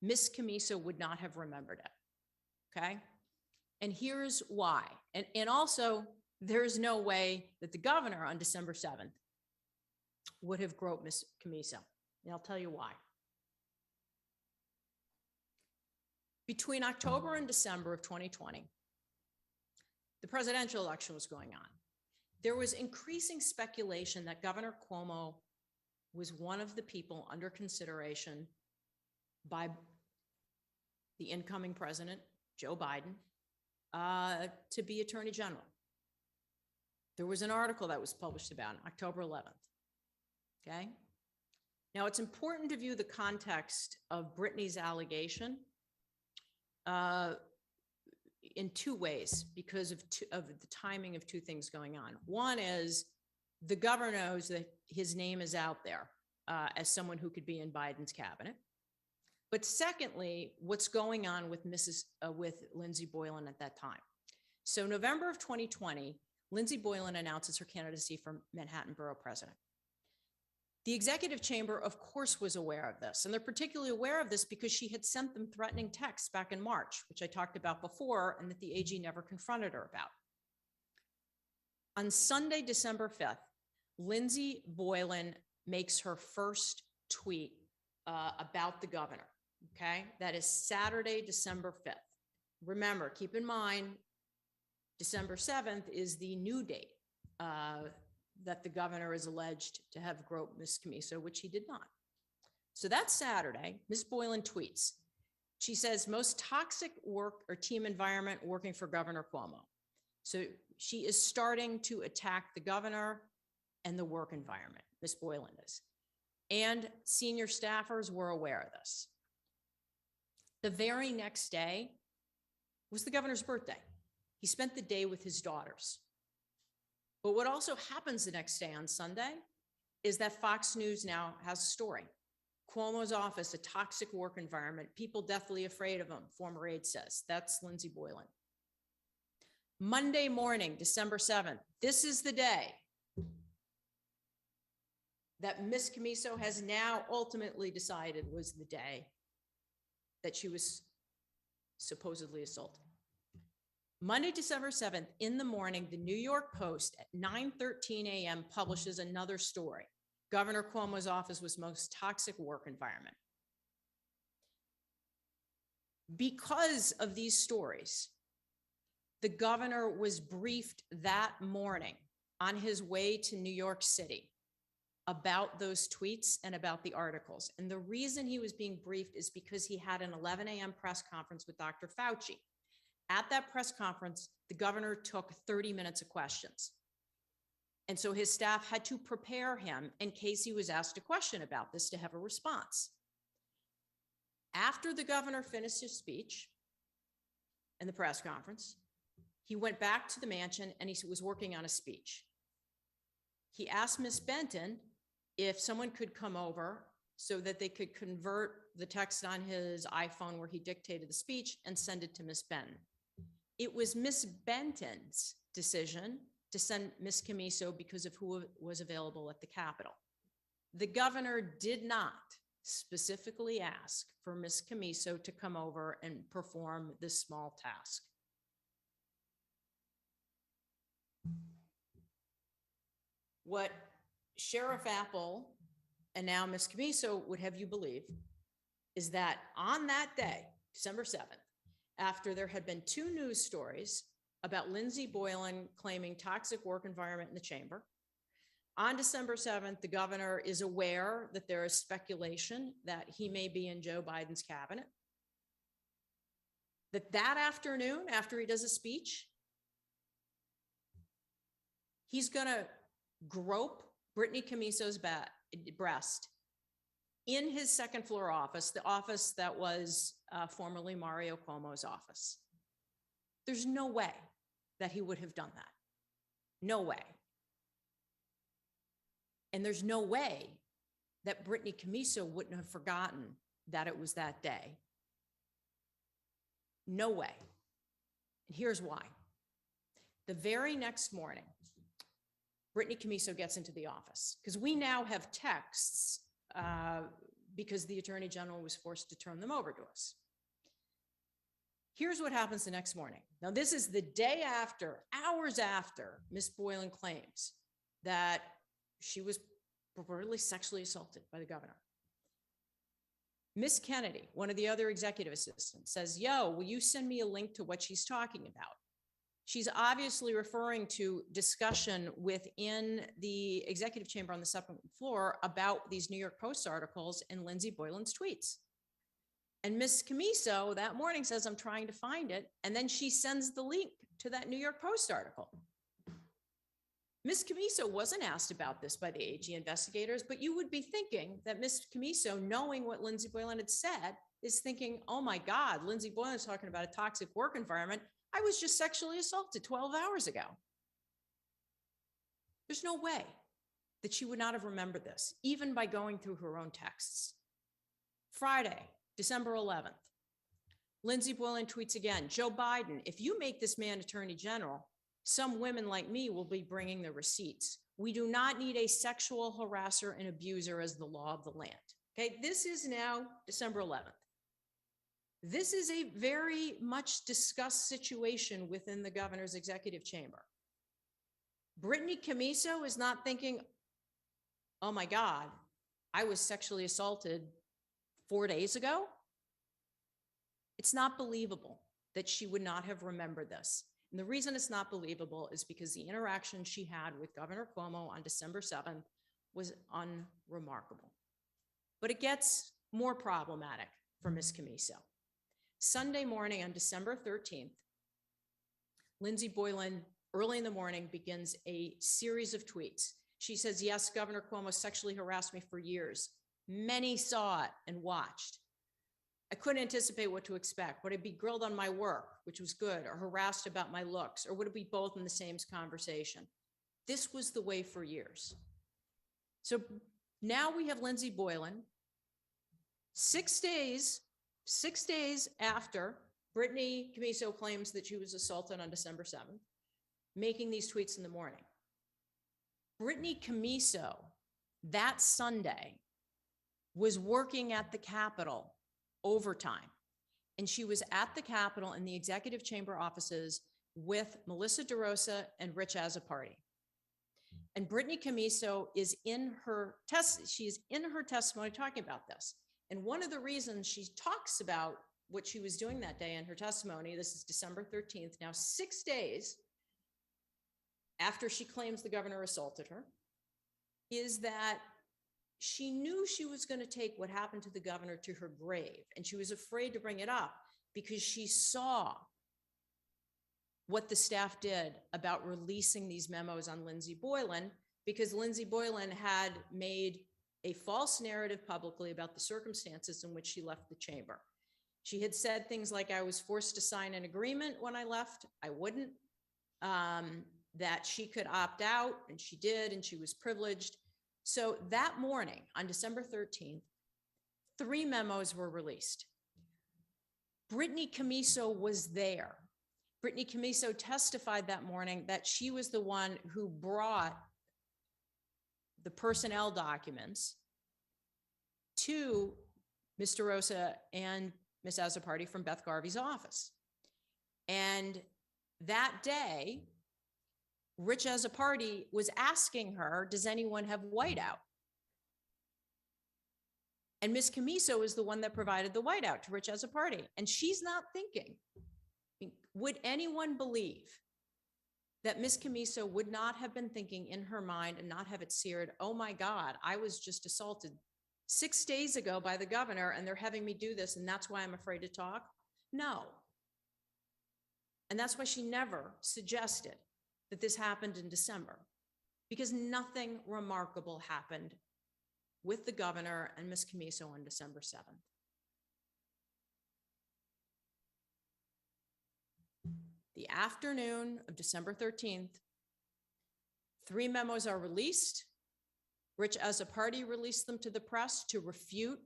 Miss Camiso would not have remembered it, okay? And here's why. And also, there's no way that the governor on December 7th would have groped Miss Camiso. And I'll tell you why. Between October and December of 2020, the presidential election was going on. There was increasing speculation that Governor Cuomo was one of the people under consideration by the incoming president, Joe Biden, to be Attorney General. There was an article that was published about it, October 11th, okay? Now, it's important to view the context of Brittany's allegation in two ways because of the timing of two things going on. One is the governor knows that his name is out there as someone who could be in Biden's cabinet. But secondly, what's going on with with Lindsey Boylan at that time. So November of 2020, Lindsey Boylan announces her candidacy for Manhattan Borough President. The executive chamber, of course, was aware of this, and they're particularly aware of this because she had sent them threatening texts back in March, which I talked about before, and that the AG never confronted her about. On Sunday, December 5th, Lindsey Boylan makes her first tweet about the governor, okay? That is Saturday, December 5th. Remember, keep in mind, December 7th is the new date that the governor is alleged to have groped Ms. Camiso, which he did not. So that's Saturday. Ms. Boylan tweets. She says, most toxic work or team environment working for Governor Cuomo. So she is starting to attack the governor and the work environment, Ms. Boylan is. And senior staffers were aware of this. The very next day was the governor's birthday. He spent the day with his daughters. But what also happens the next day on Sunday is that Fox News now has a story. Cuomo's office, a toxic work environment, people deathly afraid of him, former aide says. That's Lindsey Boylan. Monday morning, December 7th, this is the day that Ms. Camiso has now ultimately decided was the day that she was supposedly assaulted. Monday, December 7th, in the morning, the New York Post at 9:13 a.m. publishes another story. Governor Cuomo's office was most toxic work environment. Because of these stories, the governor was briefed that morning on his way to New York City about those tweets and about the articles. And the reason he was being briefed is because he had an 11 a.m. press conference with Dr. Fauci. At that press conference, the governor took 30 minutes of questions. And so his staff had to prepare him in case he was asked a question about this to have a response. After the governor finished his speech in the press conference, he went back to the mansion and he was working on a speech. He asked Ms. Benton if someone could come over so that they could convert the text on his iPhone where he dictated the speech and send it to Ms. Benton. It was Ms. Benton's decision to send Ms. Camiso because of who was available at the Capitol. The governor did not specifically ask for Ms. Camiso to come over and perform this small task. What Sheriff Apple and now Ms. Camiso would have you believe is that on that day, December 7th, after there had been two news stories about Lindsey Boylan claiming toxic work environment in the chamber, on December 7th, the governor is aware that there is speculation that he may be in Joe Biden's cabinet. That afternoon, after he does a speech, he's going to grope Brittany Camiso's breast in his second floor office, the office that was formerly Mario Cuomo's office. There's no way that he would have done that. No way. And there's no way that Brittany Camiso wouldn't have forgotten that it was that day. No way. And here's why. The very next morning, Brittany Camiso gets into the office because we now have texts because the Attorney General was forced to turn them over to us. Here's what happens the next morning. Now, this is the day after, hours after Ms. Boylan claims that she was purportedly sexually assaulted by the governor. Miss Kennedy, one of the other executive assistants, says, yo, will you send me a link to what she's talking about? She's obviously referring to discussion within the executive chamber on the second floor about these New York Post articles and Lindsey Boylan's tweets. And Ms. Camiso that morning says, I'm trying to find it. And then she sends the link to that New York Post article. Ms. Camiso wasn't asked about this by the AG investigators, but you would be thinking that Ms. Camiso, knowing what Lindsey Boylan had said, is thinking, oh my God, Lindsey Boylan is talking about a toxic work environment. I was just sexually assaulted 12 hours ago. There's no way that she would not have remembered this, even by going through her own texts. Friday, December 11th, Lindsey Boylan tweets again, Joe Biden, if you make this man Attorney General, some women like me will be bringing the receipts. We do not need a sexual harasser and abuser as the law of the land. Okay, this is now December 11th. This is a very much discussed situation within the governor's executive chamber. Brittany Camiso is not thinking, oh my God, I was sexually assaulted 4 days ago. It's not believable that she would not have remembered this. And the reason it's not believable is because the interaction she had with Governor Cuomo on December 7th was unremarkable. But it gets more problematic for Ms. Camiso. Sunday morning on December 13th, Lindsey Boylan, early in the morning, begins a series of tweets. She says, yes, Governor Cuomo sexually harassed me for years. Many saw it and watched. I couldn't anticipate what to expect. Would I be grilled on my work, which was good, or harassed about my looks, or would it be both in the same conversation? This was the way for years. So now we have Lindsey Boylan, 6 days after Brittany Camiso claims that she was assaulted on December 7th, making these tweets in the morning. Brittany Camiso that Sunday was working at the Capitol overtime. And she was at the Capitol in the executive chamber offices with Melissa DeRosa and Rich Azzopardi. And Brittany Camiso is in her testimony talking about this. And one of the reasons she talks about what she was doing that day in her testimony, this is December 13th, now 6 days after she claims the governor assaulted her, is that she knew she was going to take what happened to the governor to her grave. And she was afraid to bring it up because she saw what the staff did about releasing these memos on Lindsey Boylan, because Lindsey Boylan had made a false narrative publicly about the circumstances in which she left the chamber. She had said things like, I was forced to sign an agreement when I left. I wouldn't. That she could opt out, and she did, and she was privileged. So that morning, on December 13th, 3 memos were released. Brittany Camiso was there. Brittany Camiso testified that morning that she was the one who brought the personnel documents to Mr. Rosa and Ms. Azzopardi from Beth Garvey's office. And that day, Rich Azzopardi was asking her, does anyone have whiteout? And Ms. Camiso is the one that provided the whiteout to Rich Azzopardi. And she's not thinking, would anyone believe that Ms. Camiso would not have been thinking in her mind and not have it seared, oh my God, I was just assaulted 6 days ago by the governor and they're having me do this and that's why I'm afraid to talk? No. And that's why she never suggested that this happened in December, because nothing remarkable happened with the governor and Ms. Camiso on December 7th. The afternoon of December 13th, 3 memos are released. Rich Azzopardi released them to the press to refute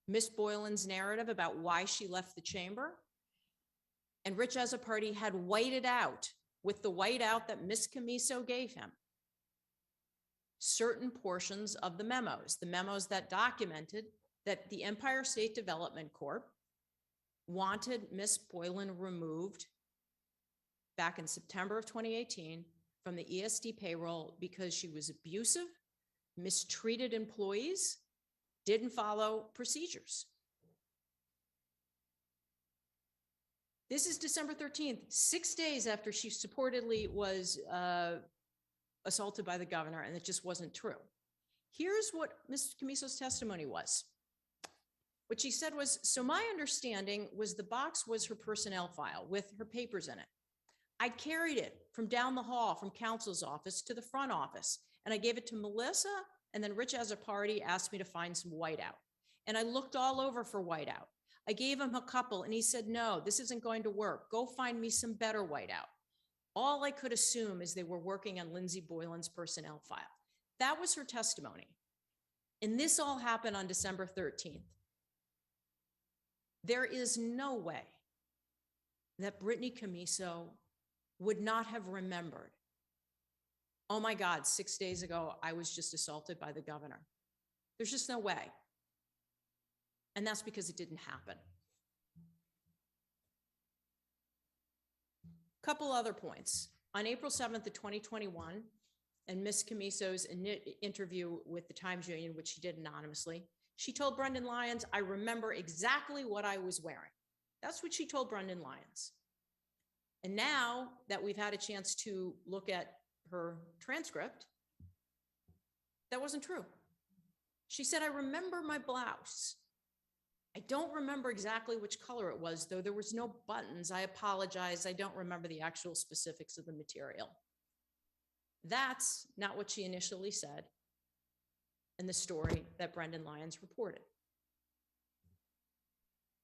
Ms. Boylan's narrative about why she left the chamber. And Rich Azzopardi had whited out with the whiteout that Ms. Camiso gave him. certain portions of the memos that documented that the Empire State Development Corp wanted Miss Boylan removed back in September of 2018 from the ESD payroll because she was abusive, mistreated employees, didn't follow procedures. This is December 13th, 6 days after she supposedly was assaulted by the governor, and it just wasn't true. Here's what Ms. Camiso's testimony was. What she said was, so my understanding was the box was her personnel file with her papers in it. I carried it from down the hall from counsel's office to the front office, and I gave it to Melissa, and then Rich as a party asked me to find some whiteout. And I looked all over for whiteout. I gave him a couple, and he said, no, this isn't going to work. Go find me some better whiteout. All I could assume is they were working on Lindsay Boylan's personnel file. That was her testimony. And this all happened on December 13th. There is no way that Brittany Camiso would not have remembered, oh my God, 6 days ago, I was just assaulted by the governor. There's just no way. And that's because it didn't happen. Couple other points. On April 7th of 2021, and Ms. Camiso's interview with the Times Union, which she did anonymously, she told Brendan Lyons, I remember exactly what I was wearing. That's what she told Brendan Lyons. And now that we've had a chance to look at her transcript, that wasn't true. She said, I remember my blouse. I don't remember exactly which color it was, though there was no buttons. I apologize. I don't remember the actual specifics of the material. That's not what she initially said in the story that Brendan Lyons reported.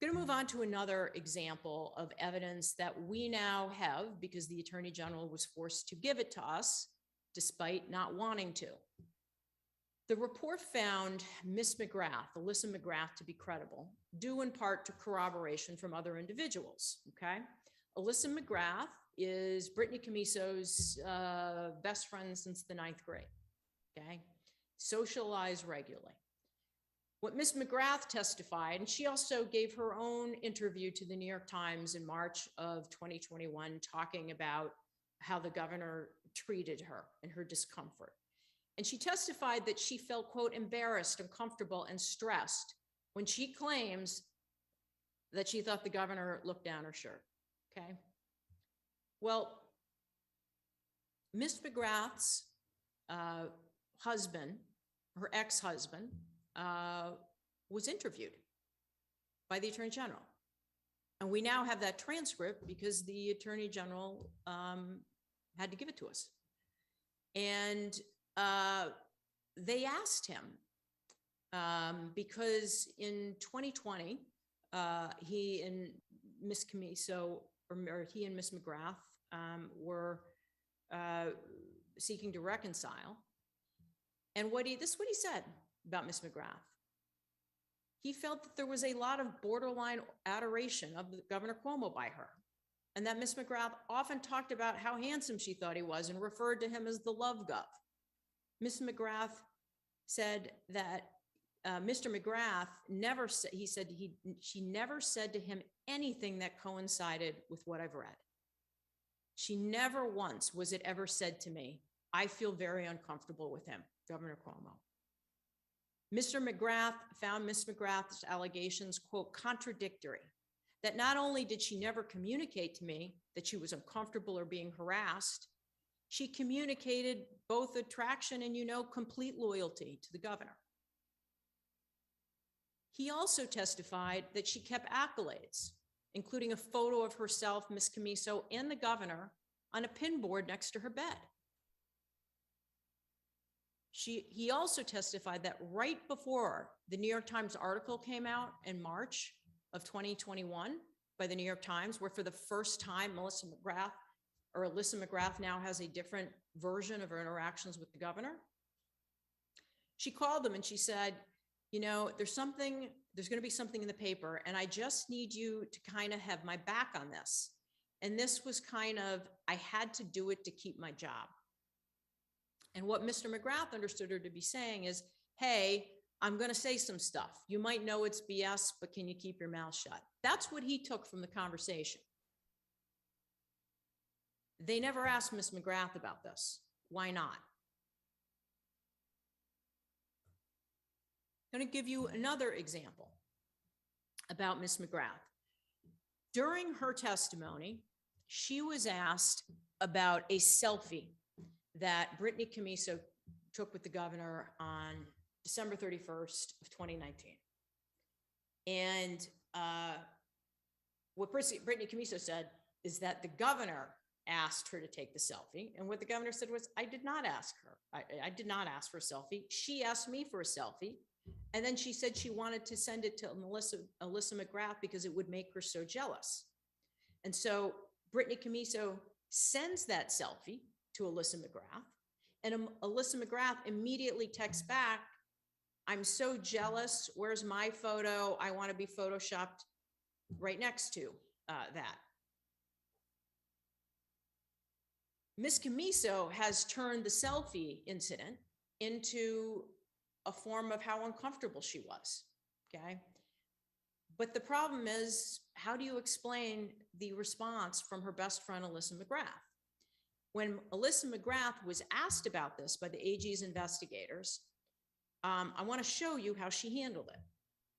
I'm going to move on to another example of evidence that we now have because the Attorney General was forced to give it to us despite not wanting to. The report found Ms. McGrath, Alyssa McGrath, to be credible, due in part to corroboration from other individuals, okay? Alyssa McGrath is Brittany Camiso's best friend since the 9th grade, okay? Socialize regularly. What Ms. McGrath testified, and she also gave her own interview to the New York Times in March of 2021, talking about how the governor treated her and her discomfort. And she testified that she felt, quote, embarrassed, uncomfortable, and stressed when she claims that she thought the governor looked down her shirt, okay? Well, Ms. McGrath's husband, her ex-husband, was interviewed by the Attorney General. And we now have that transcript because the Attorney General had to give it to us. And they asked him, because in 2020, he and Ms. Camiso, or he and Ms. McGrath were seeking to reconcile. And this is what he said about Ms. McGrath. He felt that there was a lot of borderline adoration of Governor Cuomo by her, and that Ms. McGrath often talked about how handsome she thought he was and referred to him as the love gov. Ms. McGrath said that Mr. McGrath never said, she never said to him anything that coincided with what I've read. She never once was it ever said to me, I feel very uncomfortable with him, Governor Cuomo. Mr. McGrath found Ms. McGrath's allegations, quote, contradictory, that not only did she never communicate to me that she was uncomfortable or being harassed, she communicated both attraction and, complete loyalty to the governor. He also testified that she kept accolades, including a photo of herself, Ms. Camiso, and the governor on a pin board next to her bed. He also testified that right before the New York Times article came out in March of 2021 by the New York Times, where for the first time, Alyssa McGrath now has a different version of her interactions with the governor. She called them and she said, there's going to be something in the paper, and I just need you to kind of have my back on this. And this was kind of, I had to do it to keep my job. And what Mr. McGrath understood her to be saying is, hey, I'm going to say some stuff. You might know it's BS, but can you keep your mouth shut? That's what he took from the conversation. They never asked Ms. McGrath about this. Why not? I'm going to give you another example about Ms. McGrath. During her testimony, she was asked about a selfie that Brittany Camiso took with the governor on December 31st of 2019. And what Brittany Camiso said is that the governor asked her to take the selfie. And what the governor said was, I did not ask her. I did not ask for a selfie. She asked me for a selfie. And then she said she wanted to send it to Alyssa McGrath because it would make her so jealous. And so Brittany Camiso sends that selfie to Alyssa McGrath, and Alyssa McGrath immediately texts back, I'm so jealous. Where's my photo? I want to be photoshopped right next to that. Ms. Camiso has turned the selfie incident into a form of how uncomfortable she was, okay? But the problem is, how do you explain the response from her best friend, Alyssa McGrath? When Alyssa McGrath was asked about this by the AG's investigators, I want to show you how she handled it,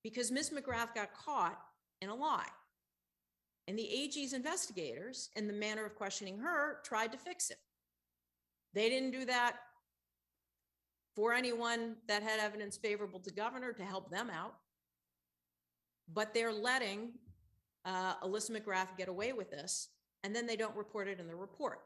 because Ms. McGrath got caught in a lie. And the AG's investigators, in the manner of questioning her, tried to fix it. They didn't do that for anyone that had evidence favorable to governor to help them out. But they're letting Alyssa McGrath get away with this, and then they don't report it in the report.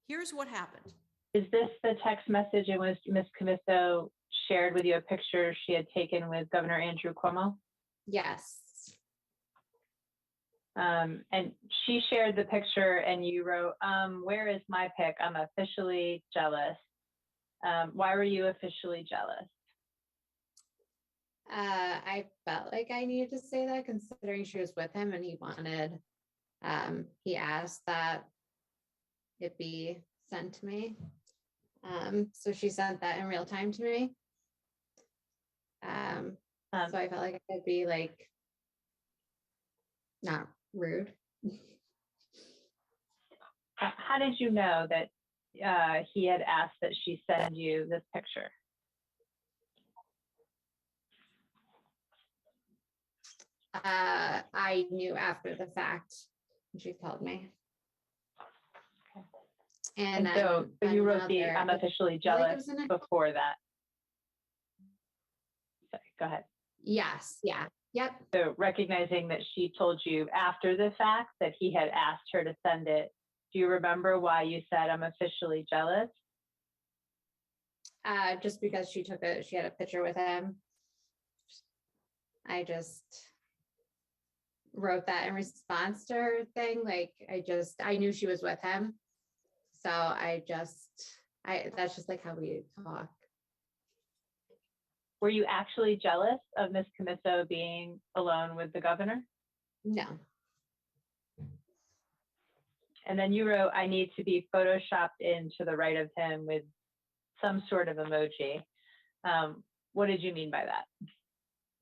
Here's what happened. Is this the text message in which Ms. Camiso shared with you a picture she had taken with Governor Andrew Cuomo? Yes. And she shared the picture and you wrote, where is my pic? I'm officially jealous. Why were you officially jealous? I felt like I needed to say that considering she was with him and he asked that it be sent to me. So she sent that in real time to me. So I felt like I could be like, not rude. How did you know that he had asked that she send you this picture? I knew after the fact when she called me. And so you wrote the I'm officially jealous before that. Sorry, go ahead. Yes, yeah, yep. So recognizing that she told you after the fact that he had asked her to send it, do you remember why you said I'm officially jealous? Just because she had a picture with him. I just wrote that in response to her thing. Like, I knew she was with him. So that's just like how we talk. Were you actually jealous of Ms. Camiso being alone with the governor? No. And then you wrote, I need to be photoshopped in to the right of him with some sort of emoji. What did you mean by that?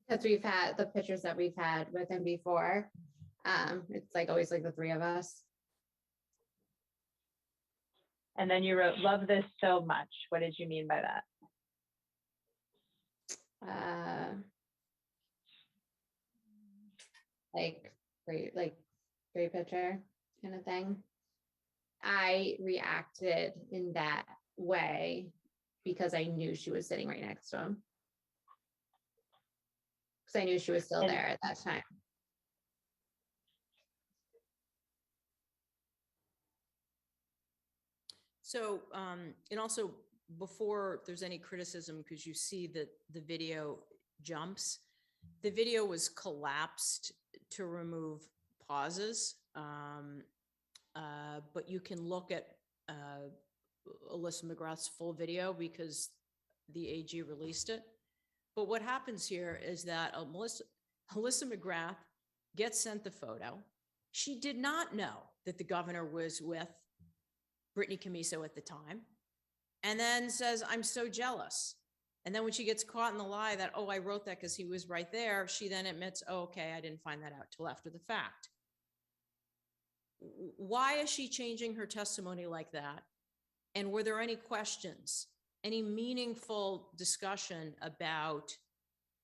Because we've had the pictures that we've had with him before. It's like always like the three of us. And then you wrote, love this so much. What did you mean by that? Like great picture kind of thing. I reacted in that way because I knew she was sitting right next to him. Because I knew she was still there at that time. So, and also before there's any criticism, because you see that the video jumps, the video was collapsed to remove pauses. But you can look at Alyssa McGrath's full video because the AG released it. But what happens here is that Alyssa McGrath gets sent the photo. She did not know that the governor was with Brittany Camiso at the time, and then says, I'm so jealous. And then when she gets caught in the lie that, oh, I wrote that because he was right there, she then admits, oh, okay, I didn't find that out till after the fact. Why is she changing her testimony like that? And were there any questions, any meaningful discussion about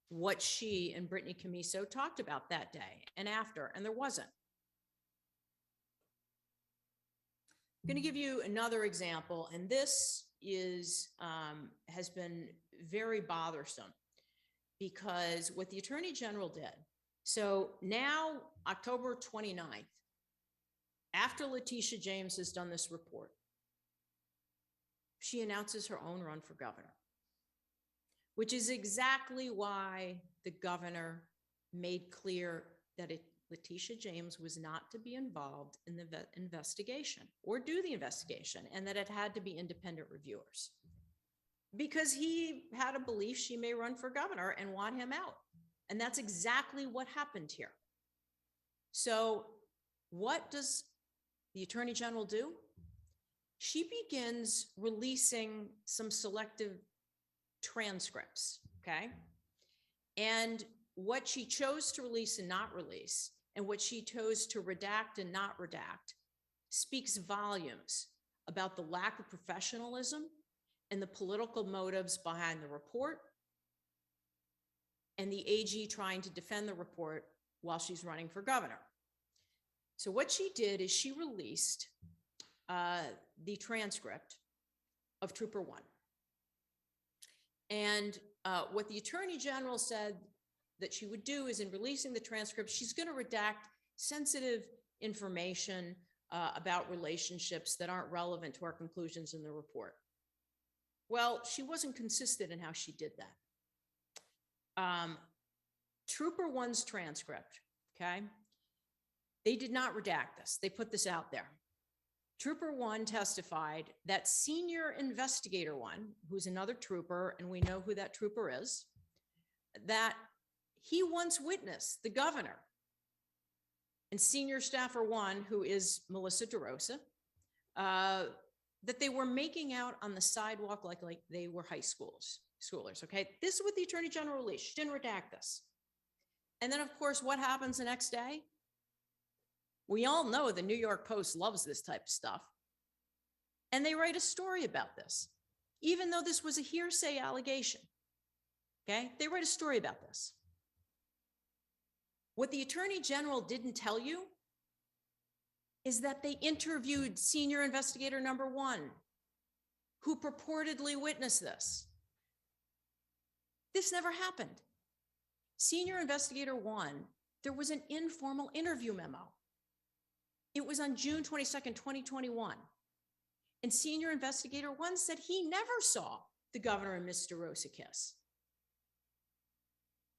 what she and Brittany Camiso talked about that day and after? And there wasn't. I'm going to give you another example, and this is has been very bothersome because what the Attorney General did. So now, October 29th, after Letitia James has done this report, she announces her own run for governor, which is exactly why the governor made clear that Letitia James was not to be involved in the investigation or do the investigation, and that it had to be independent reviewers because he had a belief she may run for governor and want him out. And that's exactly what happened here. So what does the Attorney General do? She begins releasing some selective transcripts, okay? And what she chose to release and not release, and what she chose to redact and not redact, speaks volumes about the lack of professionalism and the political motives behind the report, and the AG trying to defend the report while she's running for governor. So what she did is she released the transcript of Trooper 1. And what the Attorney General said that she would do is, in releasing the transcript, she's going to redact sensitive information about relationships that aren't relevant to our conclusions in the report. Well, she wasn't consistent in how she did that. Trooper 1's transcript, okay? They did not redact this. They put this out there. Trooper 1 testified that Senior Investigator 1, who's another trooper, and we know who that trooper is, that he once witnessed the governor and Senior Staffer 1, who is Melissa DeRosa, that they were making out on the sidewalk like they were high schoolers, okay? This is what the Attorney General released. She didn't redact this. And then, of course, what happens the next day? We all know the New York Post loves this type of stuff. And they write a story about this, even though this was a hearsay allegation, okay? They write a story about this. What the Attorney General didn't tell you is that they interviewed Senior Investigator number 1, who purportedly witnessed this. This never happened. Senior Investigator 1, there was an informal interview memo. It was on June 22nd, 2021. And Senior Investigator 1 said he never saw the governor and Ms. DeRosa kiss.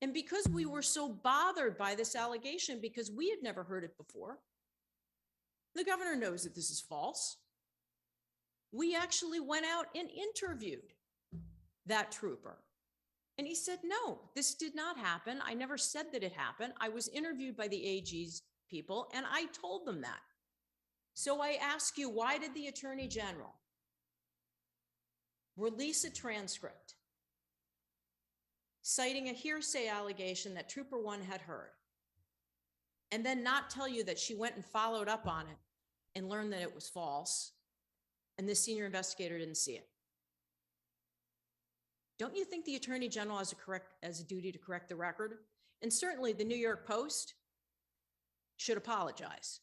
And because we were so bothered by this allegation, because we had never heard it before, the governor knows that this is false. We actually went out and interviewed that trooper. And he said, no, this did not happen. I never said that it happened. I was interviewed by the AG's people, and I told them that. So I ask you, why did the Attorney General release a transcript citing a hearsay allegation that Trooper 1 had heard, and then not tell you that she went and followed up on it and learned that it was false, and the senior investigator didn't see it? Don't you think the Attorney General has a duty to correct the record? And certainly the New York Post should apologize,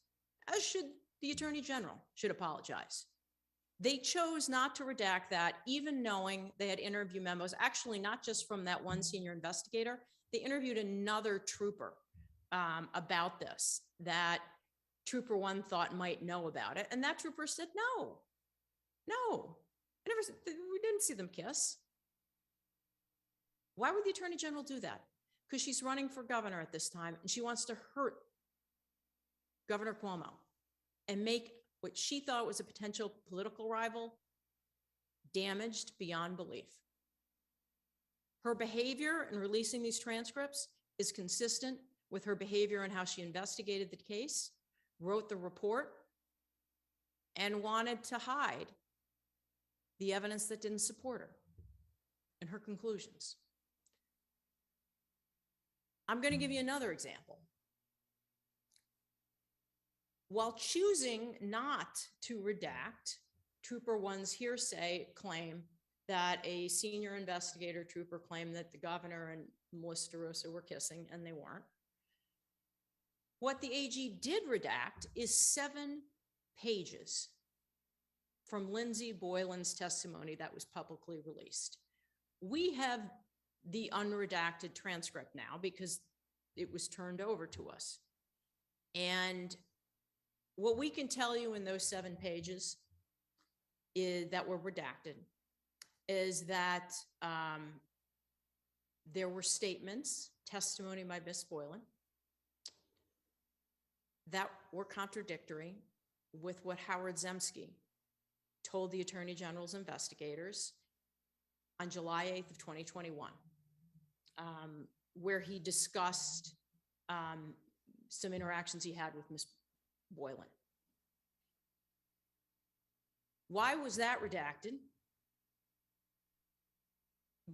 as should the Attorney General should apologize. They chose not to redact that, even knowing they had interview memos, actually not just from that one senior investigator. They interviewed another trooper about this, that Trooper 1 thought might know about it. And that trooper said, no, we didn't see them kiss. Why would the Attorney General do that? Because she's running for governor at this time, and she wants to hurt Governor Cuomo and make what she thought was a potential political rival damaged beyond belief. Her behavior in releasing these transcripts is consistent with her behavior and how she investigated the case, wrote the report, and wanted to hide the evidence that didn't support her and her conclusions. I'm going to give you another example. While choosing not to redact Trooper One's hearsay claim that a senior investigator trooper claimed that the governor and Melissa DeRosa were kissing, and they weren't, what the AG did redact is 7 pages from Lindsay Boylan's testimony that was publicly released. We have the unredacted transcript now because it was turned over to us. And what we can tell you in those 7 pages is that were redacted is that there were statements, testimony by Miss Boylan, that were contradictory with what Howard Zemsky told the Attorney General's investigators on July 8th of 2021, where he discussed some interactions he had with Miss Boylan. Why was that redacted?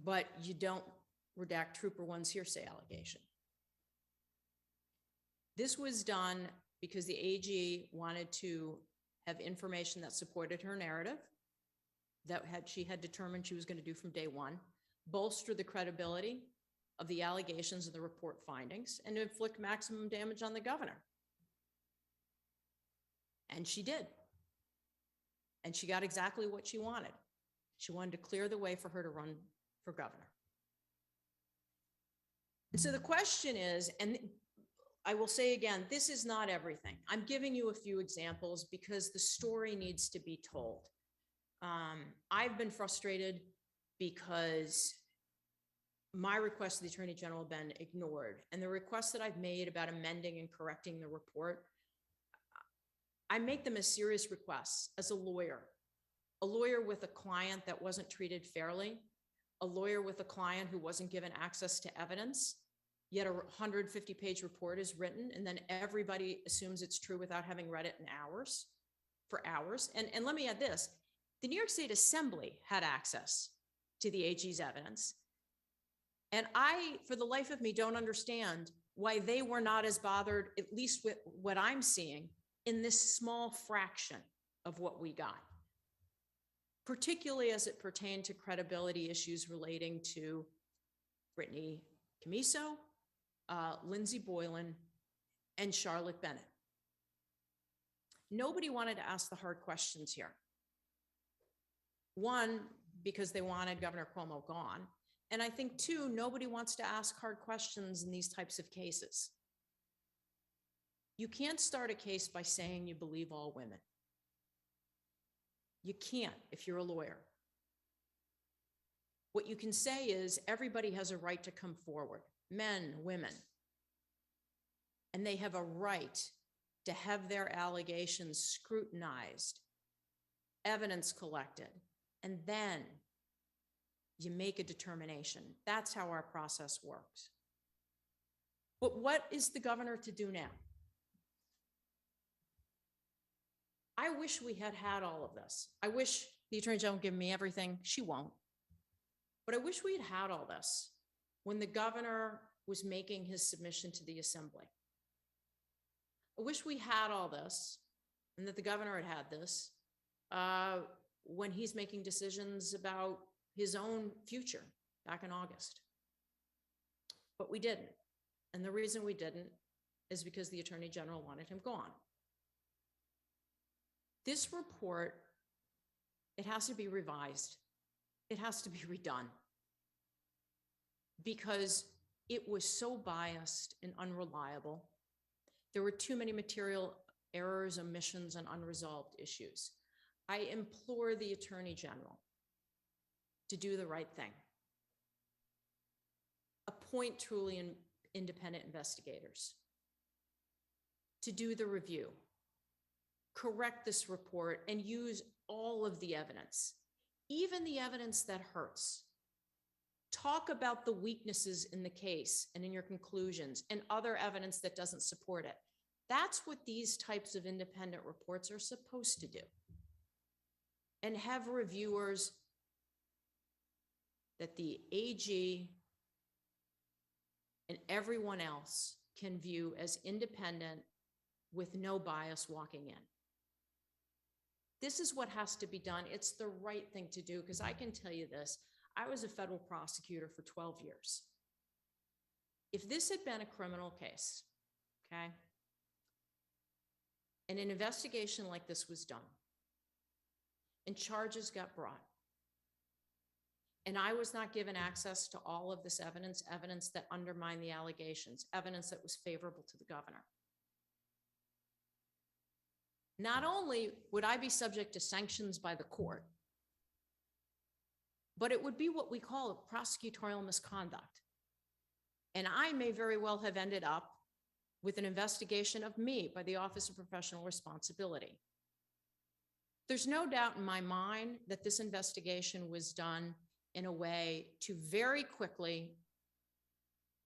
But you don't redact Trooper One's hearsay allegation. This was done because the AG wanted to have information that supported her narrative, that she had determined she was going to do from day one, bolster the credibility of the allegations of the report findings, and to inflict maximum damage on the governor. And she did. And she got exactly what she wanted. She wanted to clear the way for her to run for governor. And so the question is, and I will say again, this is not everything. I'm giving you a few examples because the story needs to be told. I've been frustrated because my requests to the Attorney General have been ignored. And the requests that I've made about amending and correcting the report, I make them as serious requests as a lawyer with a client that wasn't treated fairly, a lawyer with a client who wasn't given access to evidence, yet a 150-page report is written, and then everybody assumes it's true without having read it for hours. And let me add this, the New York State Assembly had access to the AG's evidence. And I, for the life of me, don't understand why they were not as bothered, at least with what I'm seeing, in this small fraction of what we got, particularly as it pertained to credibility issues relating to Brittany Camiso, Lindsay Boylan, and Charlotte Bennett. Nobody wanted to ask the hard questions here. One, because they wanted Governor Cuomo gone. And I think 2, nobody wants to ask hard questions in these types of cases. You can't start a case by saying you believe all women. You can't if you're a lawyer. What you can say is everybody has a right to come forward, men, women, and they have a right to have their allegations scrutinized, evidence collected, and then you make a determination. That's how our process works. But what is the governor to do now? I wish we had had all of this. I wish the Attorney General would give me everything. She won't. But I wish we had had all this when the governor was making his submission to the Assembly. I wish we had all this and that the governor had had this when he's making decisions about his own future back in August. But we didn't. And the reason we didn't is because the Attorney General wanted him gone. This report, it has to be revised. It has to be redone because it was so biased and unreliable. There were too many material errors, omissions, and unresolved issues. I implore the Attorney General to do the right thing. Appoint truly independent investigators to do the review, correct this report, and use all of the evidence, even the evidence that hurts. Talk about the weaknesses in the case and in your conclusions and other evidence that doesn't support it. That's what these types of independent reports are supposed to do. and have reviewers that the AG and everyone else can view as independent with no bias walking in. This is what has to be done. It's the right thing to do, because I can tell you this, I was a federal prosecutor for 12 years. If this had been a criminal case, okay, and an investigation like this was done, and charges got brought, and I was not given access to all of this evidence, evidence that undermined the allegations, evidence that was favorable to the governor, not only would I be subject to sanctions by the court, but it would be what we call prosecutorial misconduct. And I may very well have ended up with an investigation of me by the Office of Professional Responsibility. There's no doubt in my mind that this investigation was done in a way to very quickly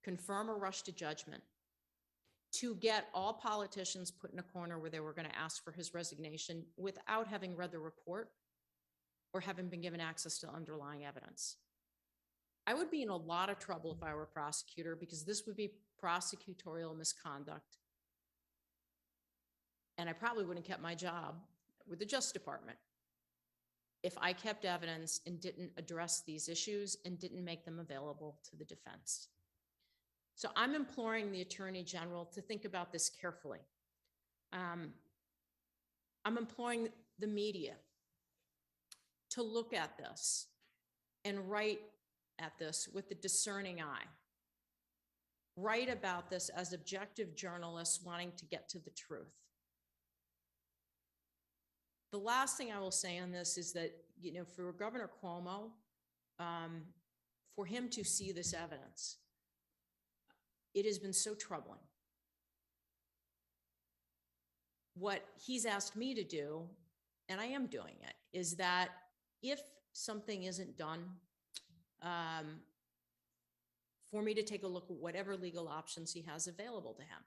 confirm a rush to judgment, to get all politicians put in a corner where they were going to ask for his resignation without having read the report or having been given access to underlying evidence. I would be in a lot of trouble if I were a prosecutor, because this would be prosecutorial misconduct. And I probably wouldn't have kept my job with the Justice Department if I kept evidence and didn't address these issues and didn't make them available to the defense. So I'm imploring the Attorney General to think about this carefully. I'm imploring the media to look at this and write at this with a discerning eye. Write about this as objective journalists wanting to get to the truth. The last thing I will say on this is that, you know, for Governor Cuomo, for him to see this evidence, it has been so troubling. What he's asked me to do, and I am doing it, is that if something isn't done, for me to take a look at whatever legal options he has available to him.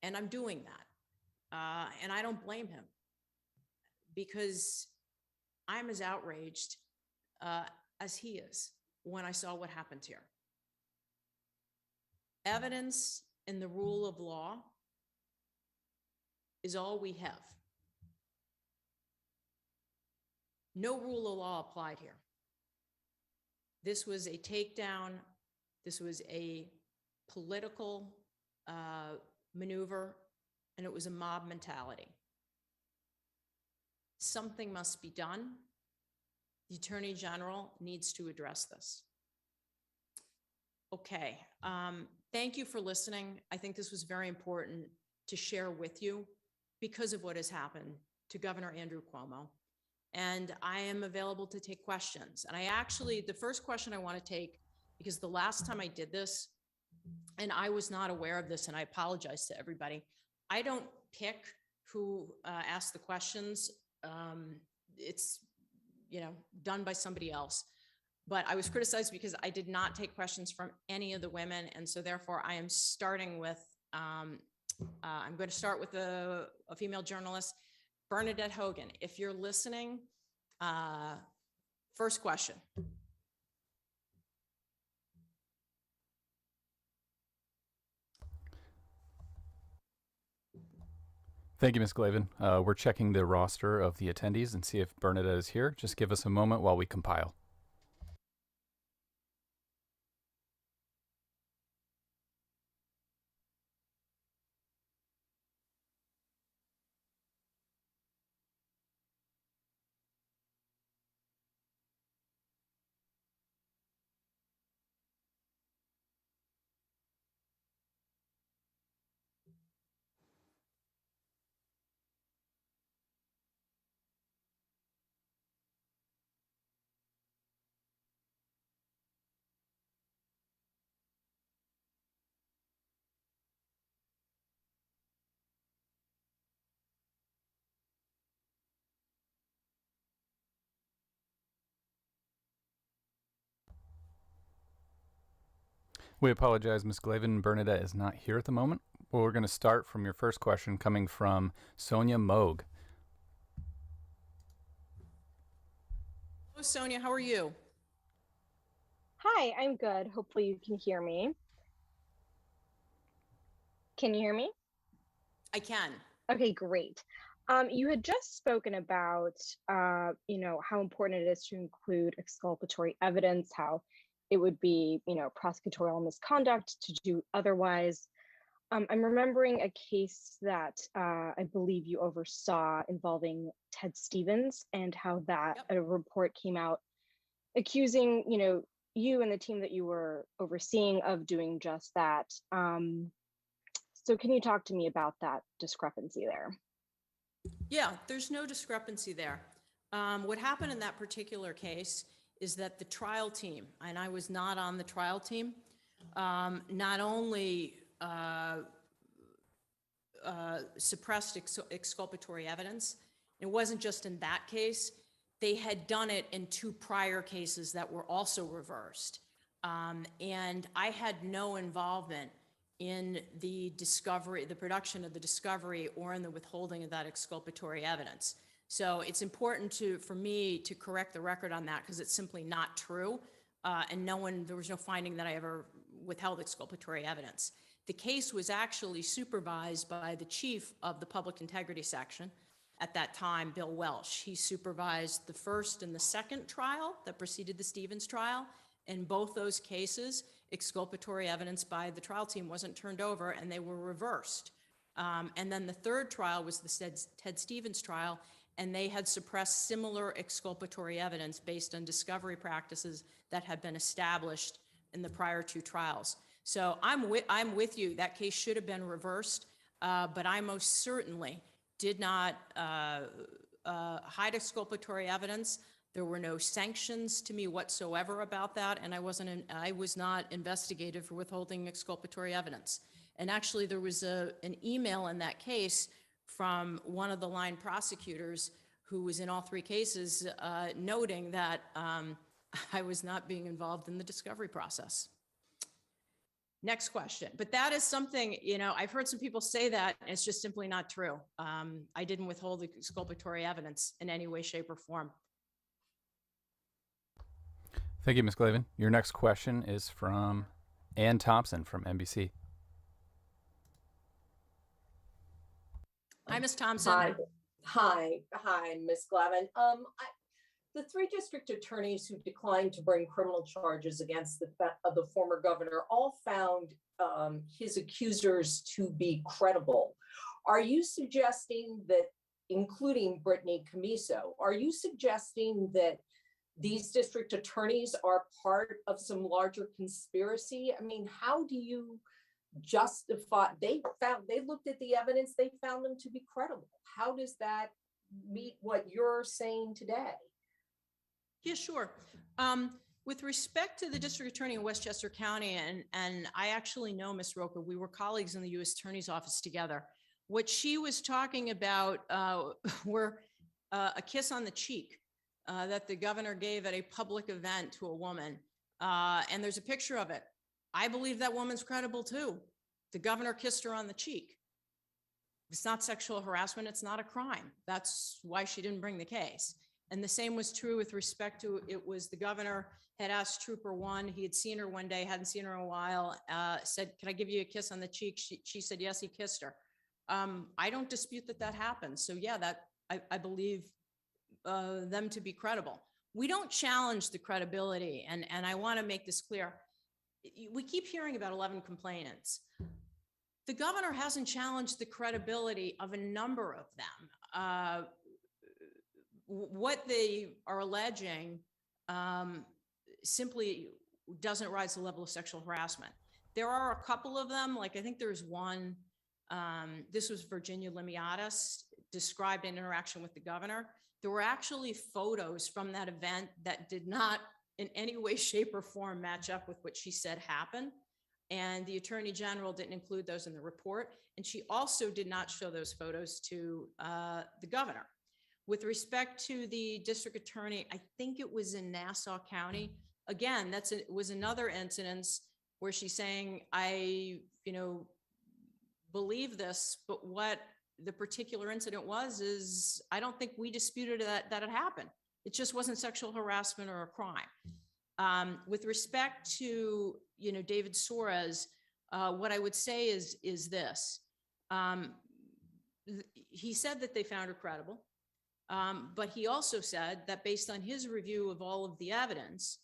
And I'm doing that. And I don't blame him, because I'm as outraged as he is when I saw what happened here. Evidence and the rule of law is all we have. No rule of law applied here. This was a takedown. This was a political maneuver, and it was a mob mentality. Something must be done. The Attorney General needs to address this. Okay, thank you for listening. I think this was very important to share with you because of what has happened to Governor Andrew Cuomo. And I am available to take questions. And I actually, the first question I want to take, because the last time I did this, and I was not aware of this, and I apologize to everybody, I don't pick who asks the questions. It's, you know, done by somebody else. But I was criticized because I did not take questions from any of the women. And so therefore I am starting with, I'm going to start with a female journalist, Bernadette Hogan. If you're listening, first question. Thank you, Ms. Glavin. We're checking the roster of the attendees and see if Bernadette is here. Just give us a moment while we compile. We apologize, Ms. Glavin. Bernadette is not here at the moment. Well, we're going to start from your first question coming from Sonia Moog. Sonia, how are you? Hi, I'm good. Hopefully you can hear me. Can you hear me? I can. Okay, great. You had just spoken about, how important it is to include exculpatory evidence, how it would be, prosecutorial misconduct to do otherwise. I'm remembering a case that I believe you oversaw involving Ted Stevens and how that Yep. a report came out accusing, you and the team that you were overseeing of doing just that. So can you talk to me about that discrepancy there? Yeah, there's no discrepancy there. What happened in that particular case is that the trial team, and I was not on the trial team, not only suppressed exculpatory evidence. It wasn't just in that case. They had done it in 2 prior cases that were also reversed. And I had no involvement in the discovery, the production of the discovery, or in the withholding of that exculpatory evidence. So it's important for me to correct the record on that, because it's simply not true. And there was no finding that I ever withheld exculpatory evidence. The case was actually supervised by the chief of the public integrity section at that time, Bill Welsh. He supervised the first and the second trial that preceded the Stevens trial. In both those cases, exculpatory evidence by the trial team wasn't turned over, and they were reversed. And then the third trial was the Ted Stevens trial, and they had suppressed similar exculpatory evidence based on discovery practices that had been established in the prior 2 trials. So I'm with you. That case should have been reversed, but I most certainly did not hide exculpatory evidence. There were no sanctions to me whatsoever about that, and I was not investigated for withholding exculpatory evidence. And actually, there was an email in that case from one of the line prosecutors who was in all 3 cases, noting that I was not being involved in the discovery process. Next question. But that is something, I've heard some people say that, and it's just simply not true. I didn't withhold exculpatory evidence in any way, shape, or form. Thank you, Ms. Glavin. Your next question is from Ann Thompson from NBC. Hi, Ms. Thompson. Hi, Ms. Glavin. The 3 district attorneys who declined to bring criminal charges against the former governor all found his accusers to be credible. Are you suggesting that, including Brittany Camiso, are you suggesting that these district attorneys are part of some larger conspiracy? I mean, how do you justify? They looked at the evidence, they found them to be credible. How does that meet what you're saying today? Yeah, sure. With respect to the district attorney in Westchester County, and I actually know Ms. Roker, we were colleagues in the U.S. Attorney's Office together. What she was talking about were a kiss on the cheek that the governor gave at a public event to a woman. And there's a picture of it. I believe that woman's credible too. The governor kissed her on the cheek. It's not sexual harassment. It's not a crime. That's why she didn't bring the case. And the same was true with respect to, it was the governor had asked Trooper 1, he had seen her one day, hadn't seen her in a while, said, can I give you a kiss on the cheek? She said, yes, he kissed her. I don't dispute that happened. So yeah, I believe them to be credible. We don't challenge the credibility, and I want to make this clear. We keep hearing about 11 complainants. The governor hasn't challenged the credibility of a number of them. What they are alleging simply doesn't rise to the level of sexual harassment. There are a couple of them, like I think there's one, this was Virginia Limiatis, described an interaction with the governor. There were actually photos from that event that did not in any way, shape, or form match up with what she said happened. And the Attorney General didn't include those in the report. And she also did not show those photos to the governor. With respect to the district attorney, I think it was in Nassau County. Again, was another incident where she's saying, I believe this, but what the particular incident was is I don't think we disputed that it happened. It just wasn't sexual harassment or a crime. With respect to, David Suarez, what I would say is this. He said that they found her credible, but he also said that based on his review of all of the evidence,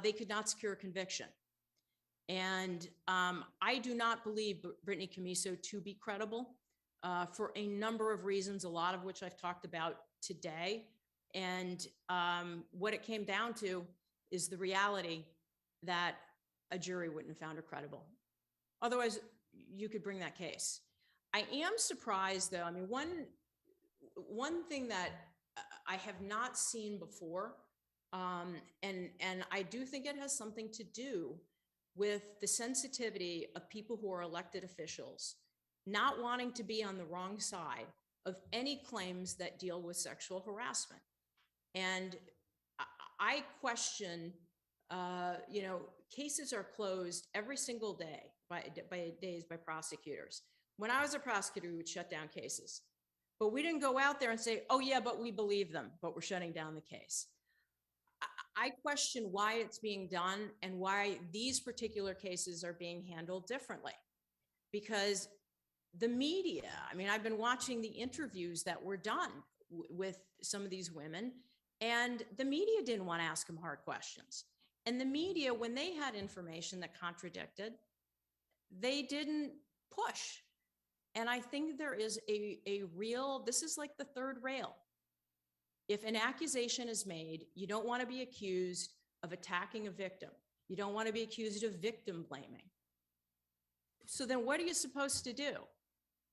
they could not secure a conviction. And I do not believe Brittany Camiso to be credible for a number of reasons, a lot of which I've talked about today. And what it came down to is the reality that a jury wouldn't have found her credible. Otherwise, you could bring that case. I am surprised, though. I mean, one thing that I have not seen before, and I do think it has something to do with the sensitivity of people who are elected officials not wanting to be on the wrong side of any claims that deal with sexual harassment. And I question, cases are closed every single day by prosecutors. When I was a prosecutor, we would shut down cases, but we didn't go out there and say, oh yeah, but we believe them, but we're shutting down the case. I question why it's being done and why these particular cases are being handled differently. Because the media, I mean, I've been watching the interviews that were done with some of these women, and the media didn't want to ask them hard questions. And the media, when they had information that contradicted, they didn't push. And I think there is a real, this is like the third rail. If an accusation is made, you don't want to be accused of attacking a victim. You don't want to be accused of victim blaming. So then what are you supposed to do?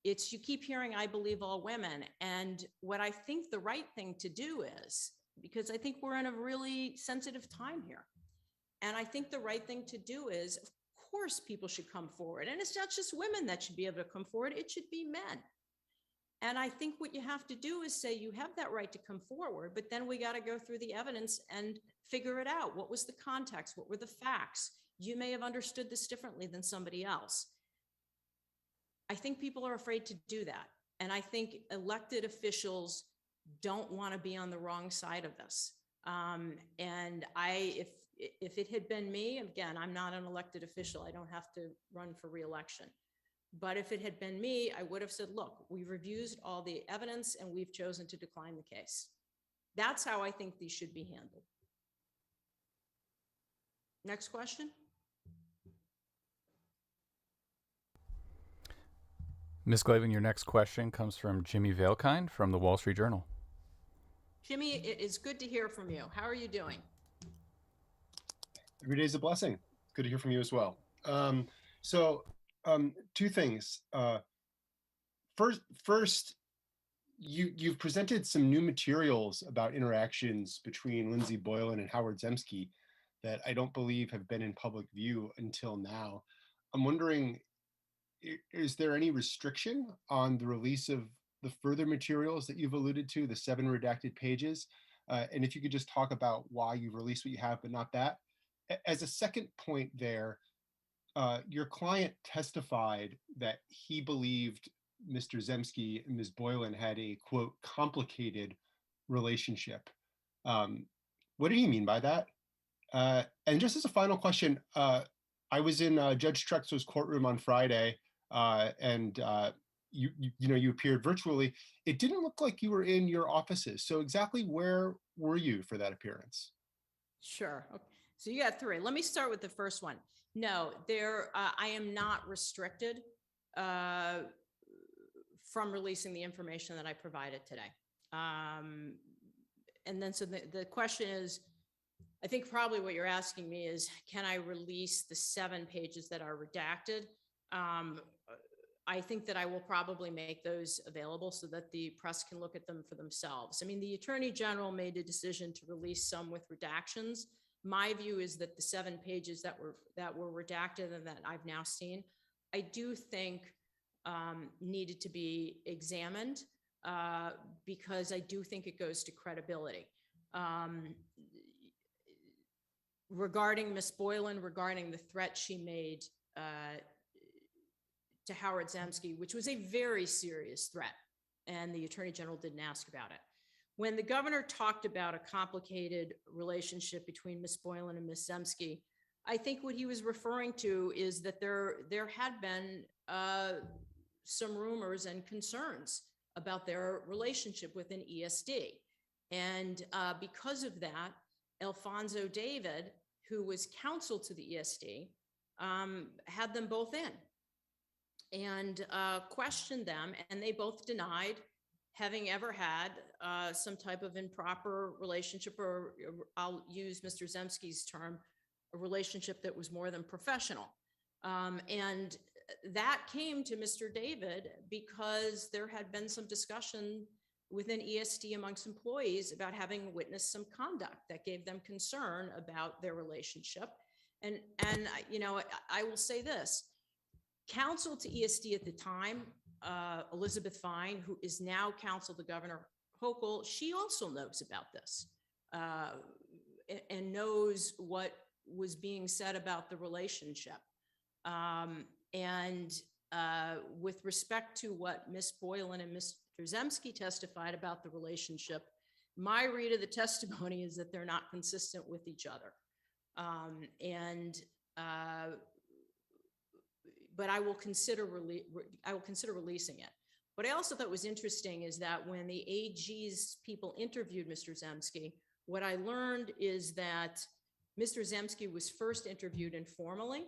It's, you keep hearing, I believe all women. And what I think the right thing to do is, because I think we're in a really sensitive time here. And I think the right thing to do is, of course, people should come forward. And it's not just women that should be able to come forward. It should be men. And I think what you have to do is say you have that right to come forward, but then we got to go through the evidence and figure it out. What was the context? What were the facts? You may have understood this differently than somebody else. I think people are afraid to do that. And I think elected officials don't want to be on the wrong side of this. And if it had been me, again, I'm not an elected official. I don't have to run for re-election. But if it had been me, I would have said, look, we've reviewed all the evidence and we've chosen to decline the case. That's how I think these should be handled. Next question. Ms. Glavin, your next question comes from Jimmy Valekind from the Wall Street Journal. Jimmy, it is good to hear from you. How are you doing? Every day is a blessing. Good to hear from you as well. Two things. First, you've presented some new materials about interactions between Lindsay Boylan and Howard Zemsky that I don't believe have been in public view until now. I'm wondering, is there any restriction on the release of the further materials that you've alluded to, the 7 redacted pages? And if you could just talk about why you've released what you have, but not that. As a second point there, your client testified that he believed Mr. Zemsky and Ms. Boylan had a, quote, complicated relationship. What did he mean by that? And just as a final question, I was in Judge Trexler's courtroom on Friday, and you appeared virtually. It didn't look like you were in your offices. So exactly where were you for that appearance? Sure. Okay. So you got 3. Let me start with the first one. No, I am not restricted from releasing the information that I provided today. And then so the question is, I think probably what you're asking me is, can I release the 7 pages that are redacted? I think that I will probably make those available so that the press can look at them for themselves. I mean, the Attorney General made a decision to release some with redactions. My view is that the 7 pages that were redacted and that I've now seen, I do think needed to be examined because I do think it goes to credibility. Regarding Ms. Boylan, regarding the threat she made to Howard Zemsky, which was a very serious threat, and the Attorney General didn't ask about it. when the governor talked about a complicated relationship between Ms. Boylan and Ms. Zemsky, I think what he was referring to is that there had been some rumors and concerns about their relationship within ESD. And because of that, Alfonso David, who was counsel to the ESD, had them both in and questioned them, and they both denied having ever had some type of improper relationship, or I'll use Mr. Zemsky's term, a relationship that was more than professional. And that came to Mr. David because there had been some discussion within ESD amongst employees about having witnessed some conduct that gave them concern about their relationship. And you know, I will say this, counsel to ESD at the time, Elizabeth Fine, who is now counsel to Governor Hochul, she also knows about this and knows what was being said about the relationship. With respect to what Ms. Boylan and Mr. Zemsky testified about the relationship, my read of the testimony is that they're not consistent with each other. But I will consider releasing it. What I also thought was interesting is that when the AG's people interviewed Mr. Zemsky, what I learned is that Mr. Zemsky was first interviewed informally,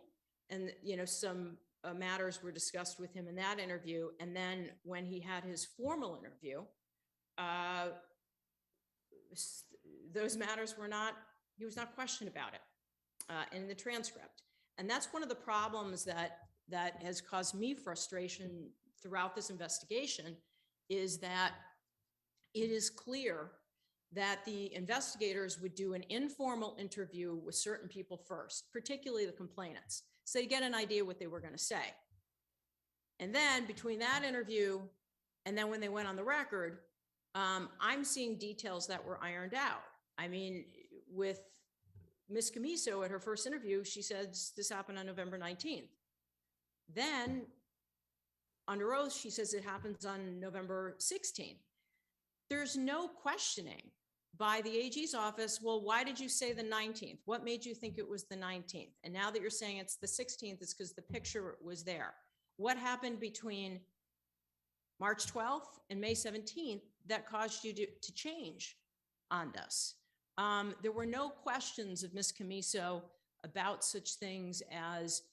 and you know, some matters were discussed with him in that interview. And then when he had his formal interview, those matters were not, he was not questioned about it in the transcript. And that's one of the problems that has caused me frustration throughout this investigation, is that it is clear that the investigators would do an informal interview with certain people first, particularly the complainants, so you get an idea what they were going to say. And then between that interview and then when they went on the record, I'm seeing details that were ironed out. I mean, with Ms. Camiso at her first interview, she says this happened on November 19th. Then under oath, she says it happens on November 16th. There's no questioning by the AG's office. Well, why did you say the 19th? What made you think it was the 19th? And now that you're saying it's the 16th, it's because the picture was there. What happened between March 12th and May 17th that caused you to change on this? There were no questions of Ms. Camiso about such things as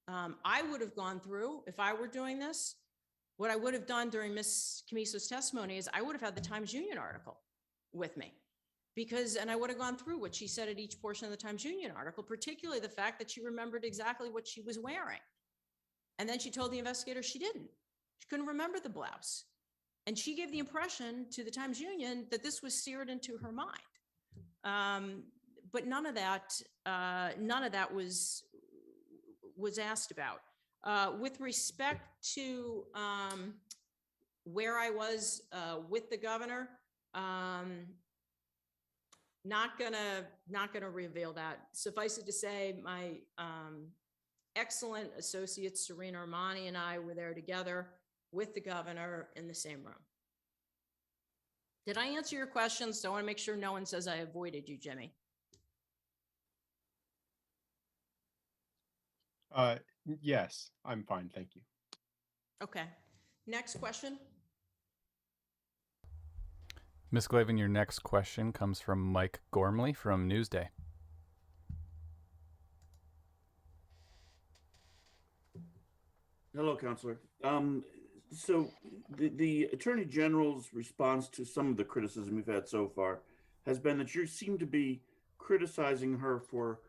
I would have gone through if I were doing this. What I would have done during Ms. Camiso's testimony is I would have had the Times Union article with me, and I would have gone through what she said at each portion of the Times Union article, particularly the fact that she remembered exactly what she was wearing. And then she told the investigator she didn't. She couldn't remember the blouse. And she gave the impression to the Times Union that this was seared into her mind. But none of that was asked about. With respect to where I was with the governor, not gonna reveal that. Suffice it to say, my excellent associate Serena Armani and I were there together with the governor in the same room. Did I answer your questions? So I want to make sure no one says I avoided you, Jimmy. Yes, I'm fine. Thank you. Okay. Next question. Ms. Glavin, your next question comes from Mike Gormley from Newsday. Hello, Counselor. So the Attorney General's response to some of the criticism we've had so far has been that you seem to be criticizing her for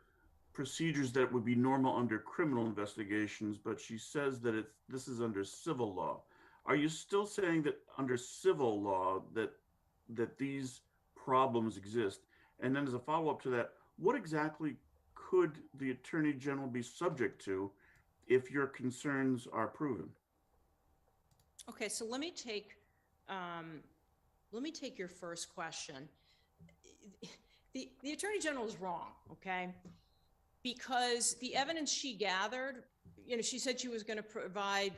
procedures that would be normal under criminal investigations, but she says that this is under civil law. Are you still saying that under civil law that these problems exist? And then as a follow-up to that, what exactly could the Attorney General be subject to if your concerns are proven? Okay, so let me take your first question. The Attorney General is wrong, okay? Because the evidence she gathered, you know, she said she was going to provide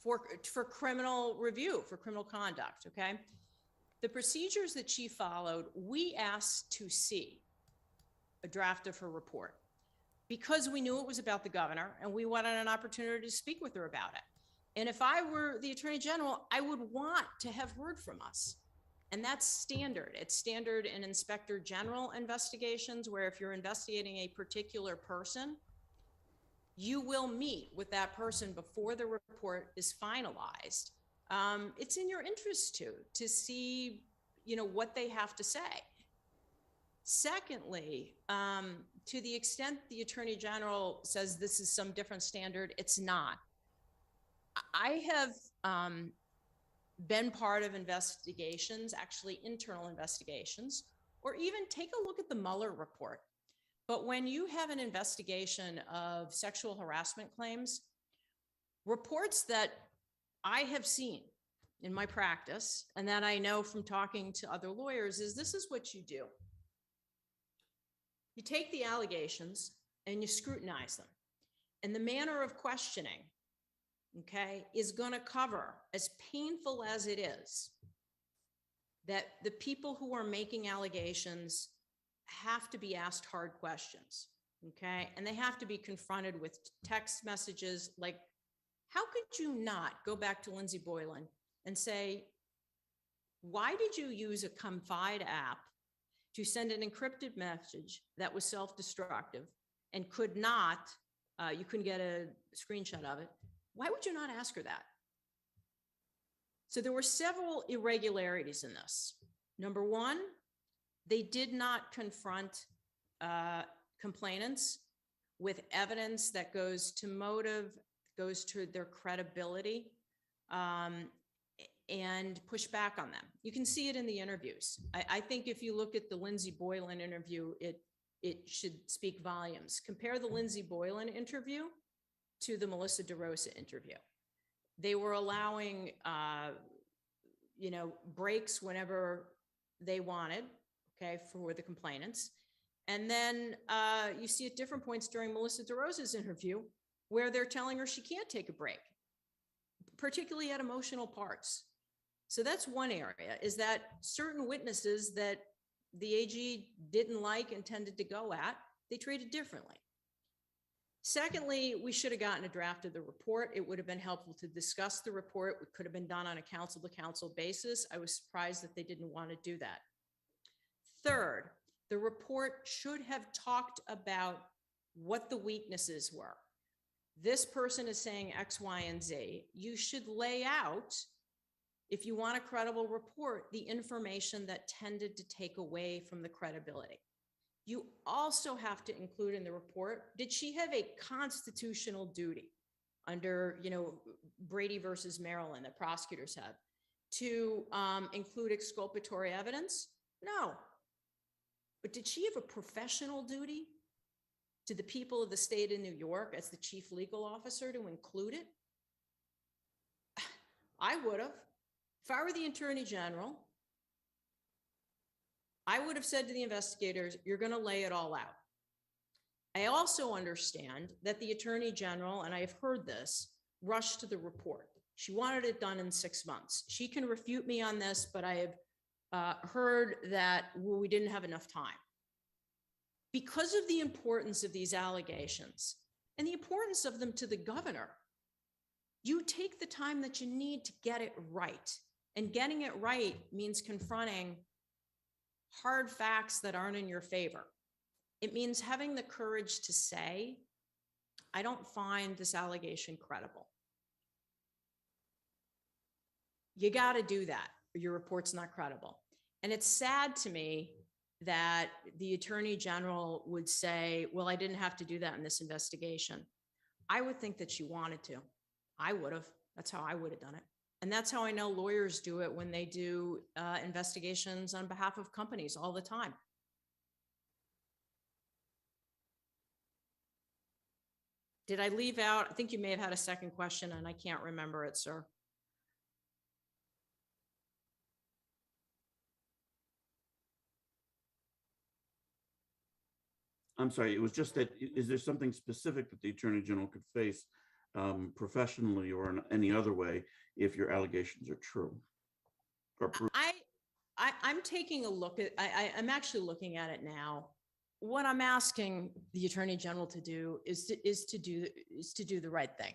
for criminal review, for criminal conduct, okay? The procedures that she followed, we asked to see a draft of her report because we knew it was about the governor and we wanted an opportunity to speak with her about it. And if I were the Attorney General, I would want to have heard from us. And that's standard. It's standard in Inspector General investigations, where if you're investigating a particular person, you will meet with that person before the report is finalized. It's in your interest to see, what they have to say. Secondly, to the extent the Attorney General says this is some different standard, it's not. I have been part of investigations, actually internal investigations, or even take a look at the Mueller report. But when you have an investigation of sexual harassment claims, reports that I have seen in my practice and that I know from talking to other lawyers is this is what you do. You take the allegations and you scrutinize them. And the manner of questioning, okay, is going to cover, as painful as it is, that the people who are making allegations have to be asked hard questions, okay? And they have to be confronted with text messages like, how could you not go back to Lindsay Boylan and say, why did you use a Confide app to send an encrypted message that was self-destructive and could not, you couldn't get a screenshot of it? Why would you not ask her that? So there were several irregularities in this. Number one, they did not confront complainants with evidence that goes to motive, goes to their credibility, and push back on them. You can see it in the interviews. I think if you look at the Lindsay Boylan interview, it should speak volumes. Compare the Lindsay Boylan interview to the Melissa DeRosa interview. They were allowing, breaks whenever they wanted, okay, for the complainants. And then you see at different points during Melissa DeRosa's interview where they're telling her she can't take a break, particularly at emotional parts. So that's one area, is that certain witnesses that the AG didn't like and tended to go at, they treated differently. Secondly, we should have gotten a draft of the report. It would have been helpful to discuss the report. It could have been done on a council-to-council basis. I was surprised that they didn't want to do that. Third, the report should have talked about what the weaknesses were. This person is saying X, Y, and Z. You should lay out, if you want a credible report, the information that tended to take away from the credibility. You also have to include in the report, did she have a constitutional duty under, Brady versus Maryland that prosecutors have to include exculpatory evidence? No. But did she have a professional duty to the people of the state of New York as the chief legal officer to include it? I would have. If I were the Attorney General, I would have said to the investigators, you're going to lay it all out. I also understand that the Attorney General, and I've heard this, rushed to the report. She wanted it done in 6 months. She can refute me on this, but I have heard that we didn't have enough time. Because of the importance of these allegations and the importance of them to the governor, you take the time that you need to get it right. And getting it right means confronting hard facts that aren't in your favor. It means having the courage to say, I don't find this allegation credible. You got to do that, or your report's not credible. And it's sad to me that the Attorney General would say, well, I didn't have to do that in this investigation. I would think that she wanted to. I would have. That's how I would have done it. And that's how I know lawyers do it when they do investigations on behalf of companies all the time. Did I leave out? I think you may have had a second question and I can't remember it, sir. I'm sorry, it was just that, is there something specific that the Attorney General could face professionally or in any other way if your allegations are true or proved. I'm taking a look at, I'm actually looking at it now. What I'm asking the Attorney General to do is to do the right thing.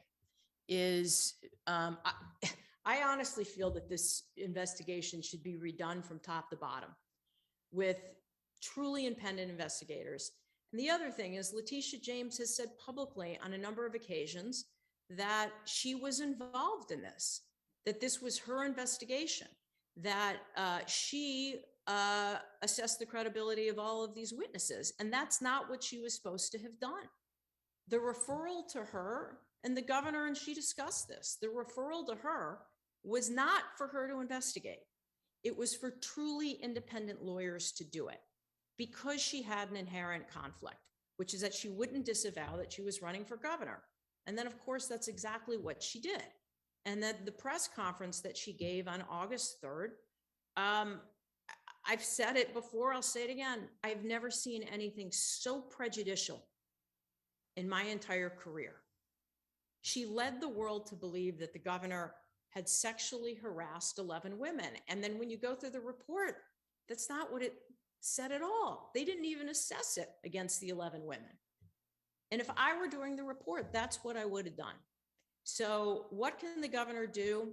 I honestly feel that this investigation should be redone from top to bottom with truly independent investigators. And the other thing is Letitia James has said publicly on a number of occasions that she was involved in this, that this was her investigation, that she assessed the credibility of all of these witnesses. And that's not what she was supposed to have done. The referral to her, and the governor and she discussed this, the referral to her was not for her to investigate. It was for truly independent lawyers to do it because she had an inherent conflict, which is that she wouldn't disavow that she was running for governor. And then, of course, that's exactly what she did. And that the press conference that she gave on August 3rd, I've said it before, I'll say it again. I've never seen anything so prejudicial in my entire career. She led the world to believe that the governor had sexually harassed 11 women. And then when you go through the report, that's not what it said at all. They didn't even assess it against the 11 women. And if I were doing the report, that's what I would have done. So what can the governor do?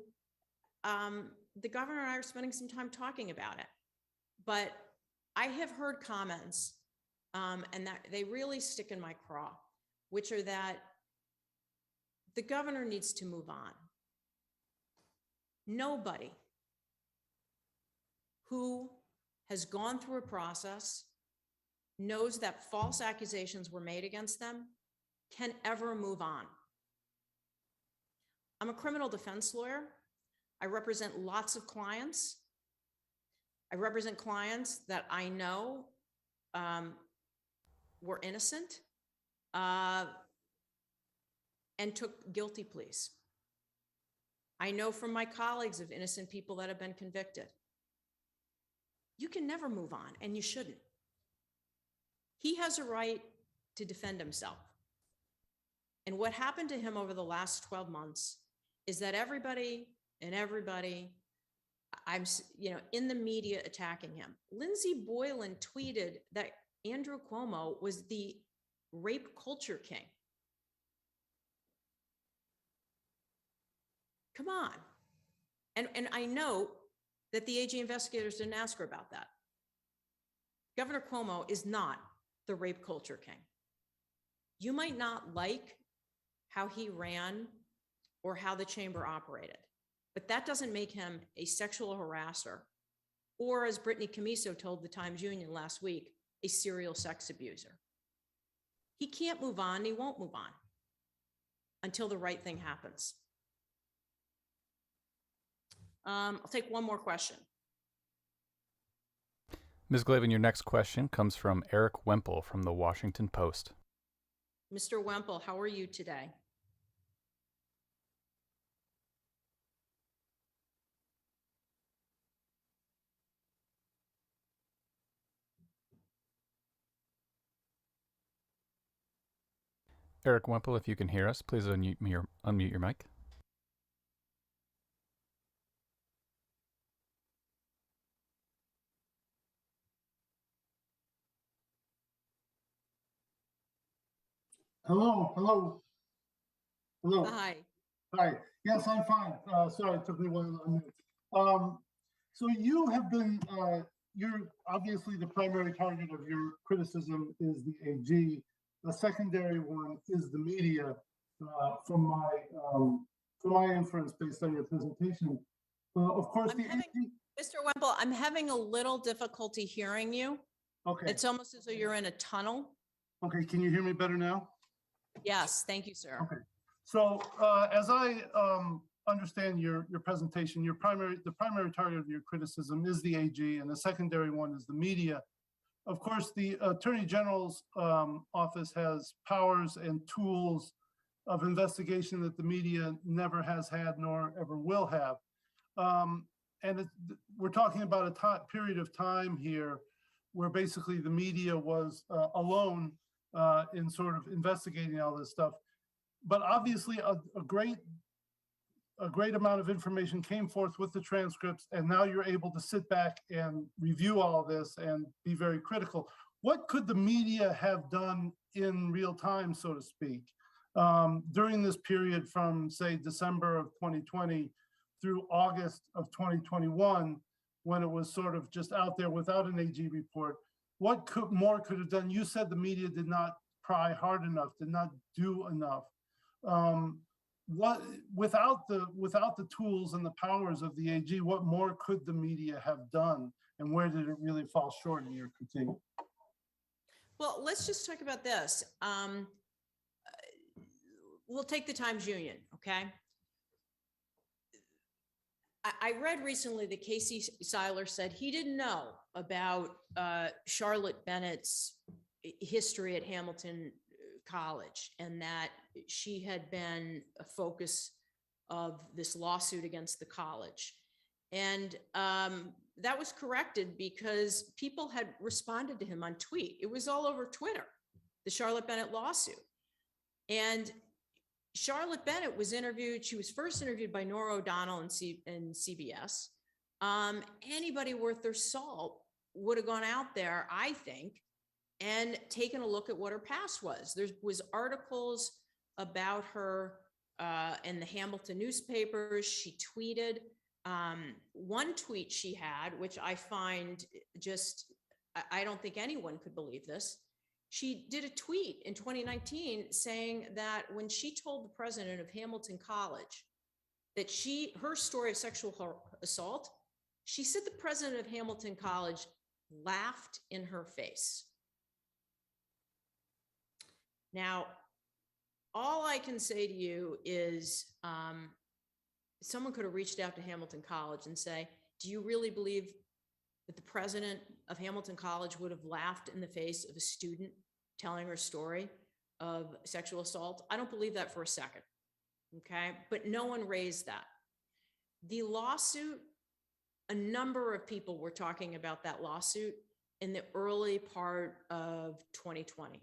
The governor and I are spending some time talking about it, but I have heard comments and that they really stick in my craw, which are that the governor needs to move on. Nobody who has gone through a process, knows that false accusations were made against them, can ever move on. I'm a criminal defense lawyer. I represent lots of clients. I represent clients that I know were innocent and took guilty pleas. I know from my colleagues of innocent people that have been convicted. You can never move on, and you shouldn't. He has a right to defend himself. And what happened to him over the last 12 months is that everybody, I'm, in the media attacking him. Lindsey Boylan tweeted that Andrew Cuomo was the rape culture king. Come on. And I know that the AG investigators didn't ask her about that. Governor Cuomo is not the rape culture king. You might not like how he ran or how the chamber operated, but that doesn't make him a sexual harasser, or as Brittany Camiso told the Times Union last week, a serial sex abuser. He can't move on, he won't move on until the right thing happens. I'll take one more question. Ms. Glavin, your next question comes from Eric Wemple from the Washington Post. Mr. Wemple, how are you today? Eric Wemple, if you can hear us, please unmute your mic. Hello. Hi. Hi. Yes, I'm fine. Sorry, it took me a while to unmute. So you have been, you're obviously the primary target of your criticism is the AG. The secondary one is the media. From my inference based on your presentation, of course, Mr. Wemple, I'm having a little difficulty hearing you. Okay. It's almost as though you're in a tunnel. Okay. Can you hear me better now? Yes, thank you, sir. Okay. So as I understand your presentation, the primary target of your criticism is the AG, and the secondary one is the media. Of course, the Attorney General's office has powers and tools of investigation that the media never has had nor ever will have. We're talking about a period of time here where basically the media was alone in sort of investigating all this stuff. but obviously a great amount of information came forth with the transcripts, and now you're able to sit back and review all of this and be very critical. What could the media have done in real time, so to speak, during this period from, say, December of 2020 through August of 2021, when it was sort of just out there without an AG report? What more could have done? You said the media did not pry hard enough, did not do enough. What without the tools and the powers of the AG, what more could the media have done, and where did it really fall short in your critique? Well, let's just talk about this. We'll take the Times-Union, okay? I read recently that Casey Seiler said he didn't know about Charlotte Bennett's history at Hamilton College, and that she had been a focus of this lawsuit against the college. And that was corrected because people had responded to him on tweet. It was all over Twitter, the Charlotte Bennett lawsuit. And Charlotte Bennett was interviewed. She was first interviewed by Norah O'Donnell in CBS. Anybody worth their salt would have gone out there, I think, and taken a look at what her past was. There was articles about her in the Hamilton newspapers. She tweeted. One tweet she had, which I find just, I don't think anyone could believe this. She did a tweet in 2019 saying that when she told the president of Hamilton College that her story of sexual assault, she said the president of Hamilton College laughed in her face. Now, all I can say to you is someone could have reached out to Hamilton College and say, do you really believe that the president of Hamilton College would have laughed in the face of a student telling her story of sexual assault? I don't believe that for a second, okay? But no one raised that. The lawsuit, a number of people were talking about that lawsuit in the early part of 2020.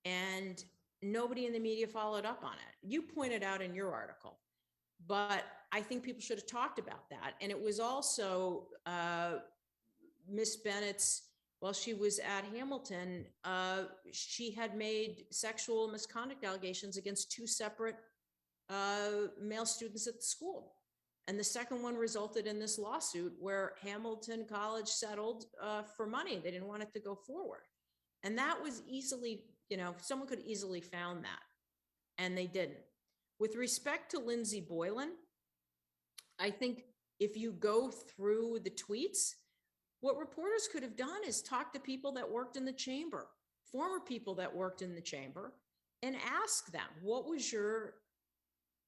And nobody in the media followed up on it. You pointed out in your article, but I think people should have talked about that. And it was also Miss Bennett's, while she was at Hamilton, she had made sexual misconduct allegations against two separate male students at the school. And the second one resulted in this lawsuit where Hamilton College settled for money. They didn't want it to go forward. And that was easily, someone could easily found that, and they didn't. With respect to Lindsey Boylan, I think if you go through the tweets, what reporters could have done is talk to people that worked in the chamber, former people that worked in the chamber, and ask them, what was your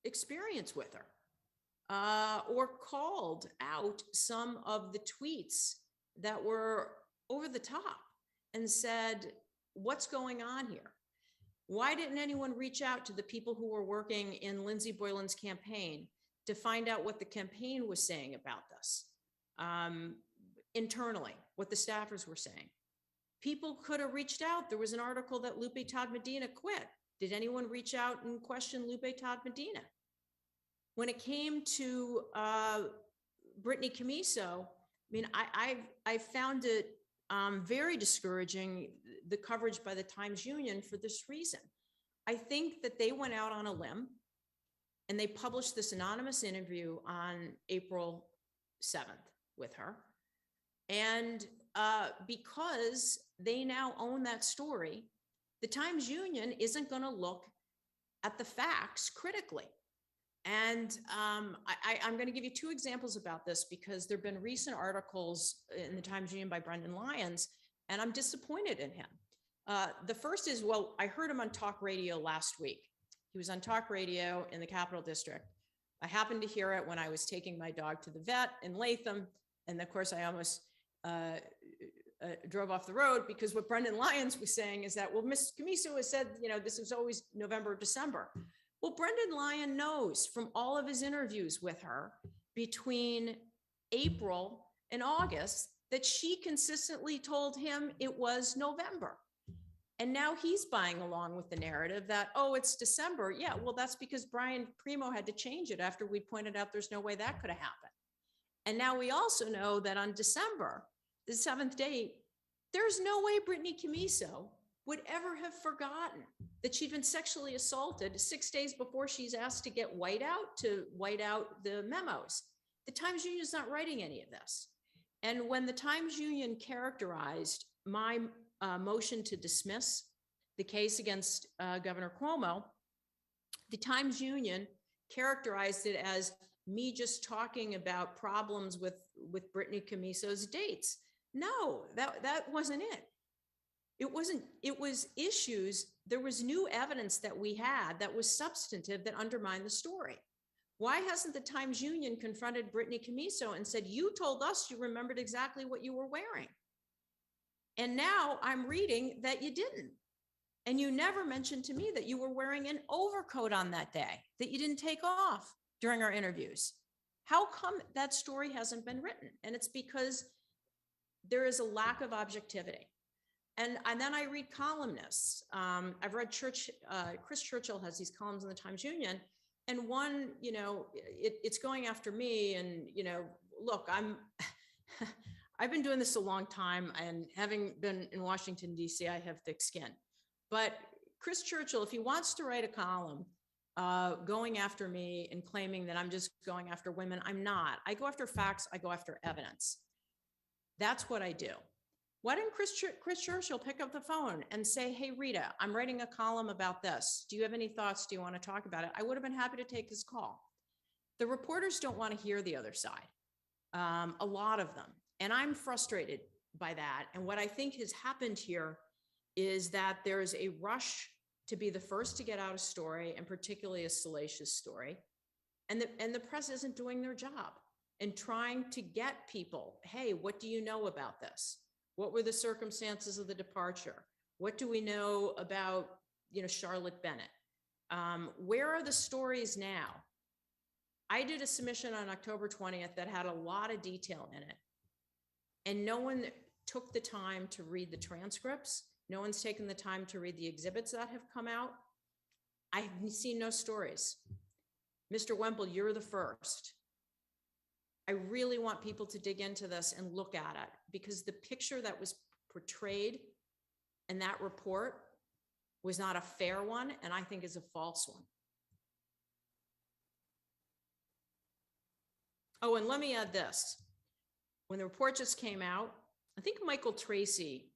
experience with her? Or called out some of the tweets that were over the top and said, what's going on here? Why didn't anyone reach out to the people who were working in Lindsey Boylan's campaign to find out what the campaign was saying about this? Internally, what the staffers were saying. People could have reached out. There was an article that Lupe Todd Medina quit. Did anyone reach out and question Lupe Todd Medina? When it came to Brittany Camiso, I found it very discouraging, the coverage by the Times-Union, for this reason. I think that they went out on a limb and they published this anonymous interview on April 7th with her. And because they now own that story, the Times-Union isn't going to look at the facts critically. And I'm going to give you two examples about this because there have been recent articles in the Times-Union by Brendan Lyons, and I'm disappointed in him. The first is, well, I heard him on talk radio last week. He was on talk radio in the Capital District. I happened to hear it when I was taking my dog to the vet in Latham. And of course, I almost drove off the road because what Brendan Lyons was saying is that, well, Ms. Camiso has said, this is always November, December. Well, Brendan Lyon knows from all of his interviews with her between April and August that she consistently told him it was November. And now he's buying along with the narrative that, oh, it's December. Yeah, well, that's because Brian Primo had to change it after we pointed out there's no way that could have happened. And now we also know that on December, the 7th date, there's no way Brittany Camiso would ever have forgotten that she'd been sexually assaulted 6 days before she's asked to get white out the memos. The Times Union is not writing any of this. And when the Times Union characterized my motion to dismiss the case against Governor Cuomo, the Times Union characterized it as me just talking about problems with Brittany Camiso's dates. No, that wasn't it. It was issues. There was new evidence that we had that was substantive that undermined the story. Why hasn't the Times Union confronted Brittany Camiso and said, you told us you remembered exactly what you were wearing? And now I'm reading that you didn't. And you never mentioned to me that you were wearing an overcoat on that day, that you didn't take off during our interviews. How come that story hasn't been written? And it's because there is a lack of objectivity. And then I read columnists. I've read Chris Churchill has these columns in the Times Union. And one, it's going after me. And, look, I've been doing this a long time, and having been in Washington, D.C., I have thick skin. But Chris Churchill, if he wants to write a column going after me and claiming that I'm just going after women, I'm not. I go after facts. I go after evidence. That's what I do. Why didn't Chris Churchill pick up the phone and say, hey, Rita, I'm writing a column about this. Do you have any thoughts? Do you want to talk about it? I would have been happy to take his call. The reporters don't want to hear the other side, a lot of them. And I'm frustrated by that. And what I think has happened here is that there's a rush to be the first to get out a story, and particularly a salacious story. And the press isn't doing their job and trying to get people, hey, what do you know about this? What were the circumstances of the departure? What do we know about, Charlotte Bennett? Where are the stories now? I did a submission on October 20th that had a lot of detail in it. And no one took the time to read the transcripts. No one's taken the time to read the exhibits that have come out. I've seen no stories. Mr. Wemple, you're the first. I really want people to dig into this and look at it, because the picture that was portrayed in that report was not a fair one, and I think is a false one. Oh, and let me add this. When the report just came out, I think Michael Tracy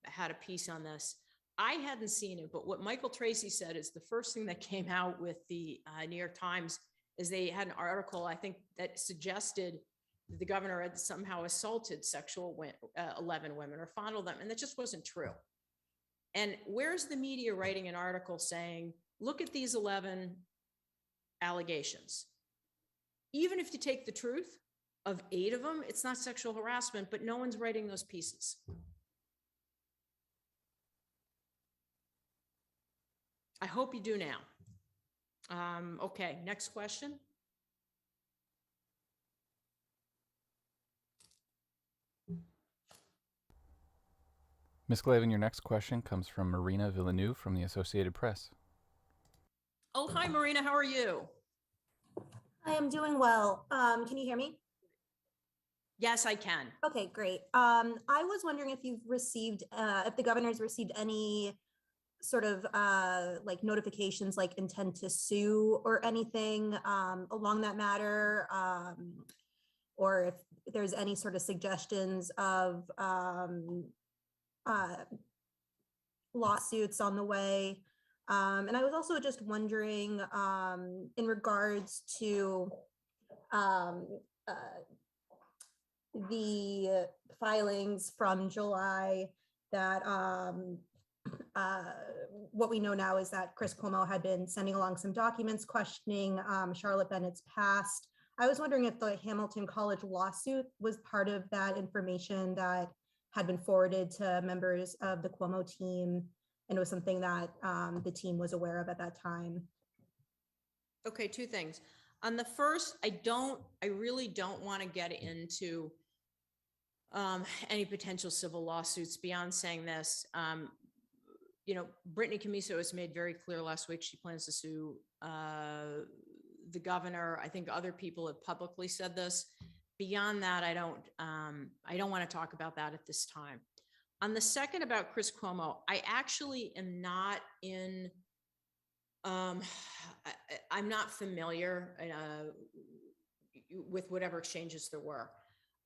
had a piece on this. I hadn't seen it, but what Michael Tracy said is the first thing that came out with the New York Times is they had an article, I think, that suggested that the governor had somehow assaulted 11 women or fondled them, and that just wasn't true. And where's the media writing an article saying, look at these 11 allegations? Even if you take the truth of 8 of them, it's not sexual harassment, but no one's writing those pieces. I hope you do now. Okay, next question. Ms. Glavin, your next question comes from Marina Villeneuve from the Associated Press. Oh, hi, Marina. How are you? I am doing well. Can you hear me? Yes, I can. Okay, great. I was wondering if you've received, if the governor's received any sort of like notifications, like intent to sue or anything along that matter, or if there's any sort of suggestions of lawsuits on the way. And I was also just wondering in regards to the filings from July that what we know now is that Chris Cuomo had been sending along some documents questioning Charlotte Bennett's past. I was wondering if the Hamilton College lawsuit was part of that information that had been forwarded to members of the Cuomo team, and it was something that the team was aware of at that time. Okay, 2 things. On the first, I really don't want to get into any potential civil lawsuits beyond saying this. Brittany Camiso has made very clear last week she plans to sue the governor. I think other people have publicly said this. Beyond that, I don't want to talk about that at this time. On the second about Chris Cuomo, I actually am not in, I'm not familiar with whatever exchanges there were.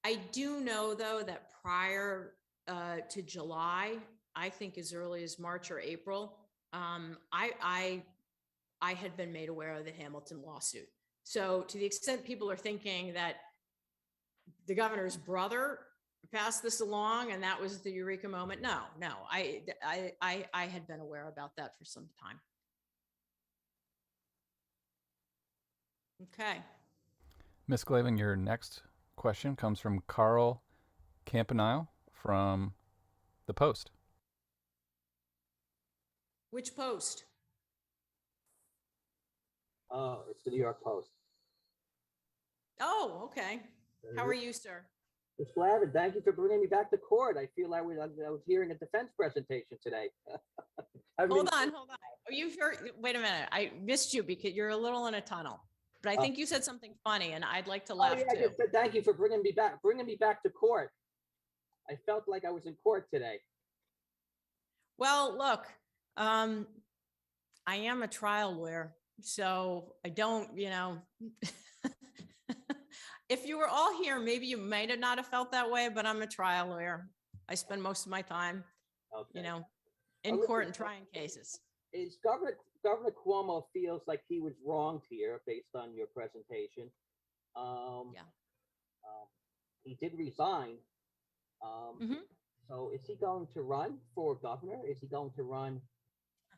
I do know, though, that prior to July, I think as early as March or April, I had been made aware of the Hamilton lawsuit. So to the extent people are thinking that the governor's brother passed this along and that was the eureka moment, no, I had been aware about that for some time. Okay. Ms. Glavin, your next question comes from Carl Campanile from The Post. Which Post? It's the New York Post. Oh, okay. How are you, sir? Ms. Glavin, thank you for bringing me back to court. I feel I was hearing a defense presentation today. Hold on. Oh, you heard? Wait a minute. I missed you because you're a little in a tunnel. But I think you said something funny, and I'd like to laugh too. Thank you for bringing me back to court. I felt like I was in court today. Well, look, I am a trial lawyer, so I don't, if you were all here, maybe you might have not have felt that way, but I'm a trial lawyer. I spend most of my time, in court and trying cases. Is Governor Cuomo feels like he was wronged here based on your presentation. He did resign. So is he going to run for governor? Is he going to run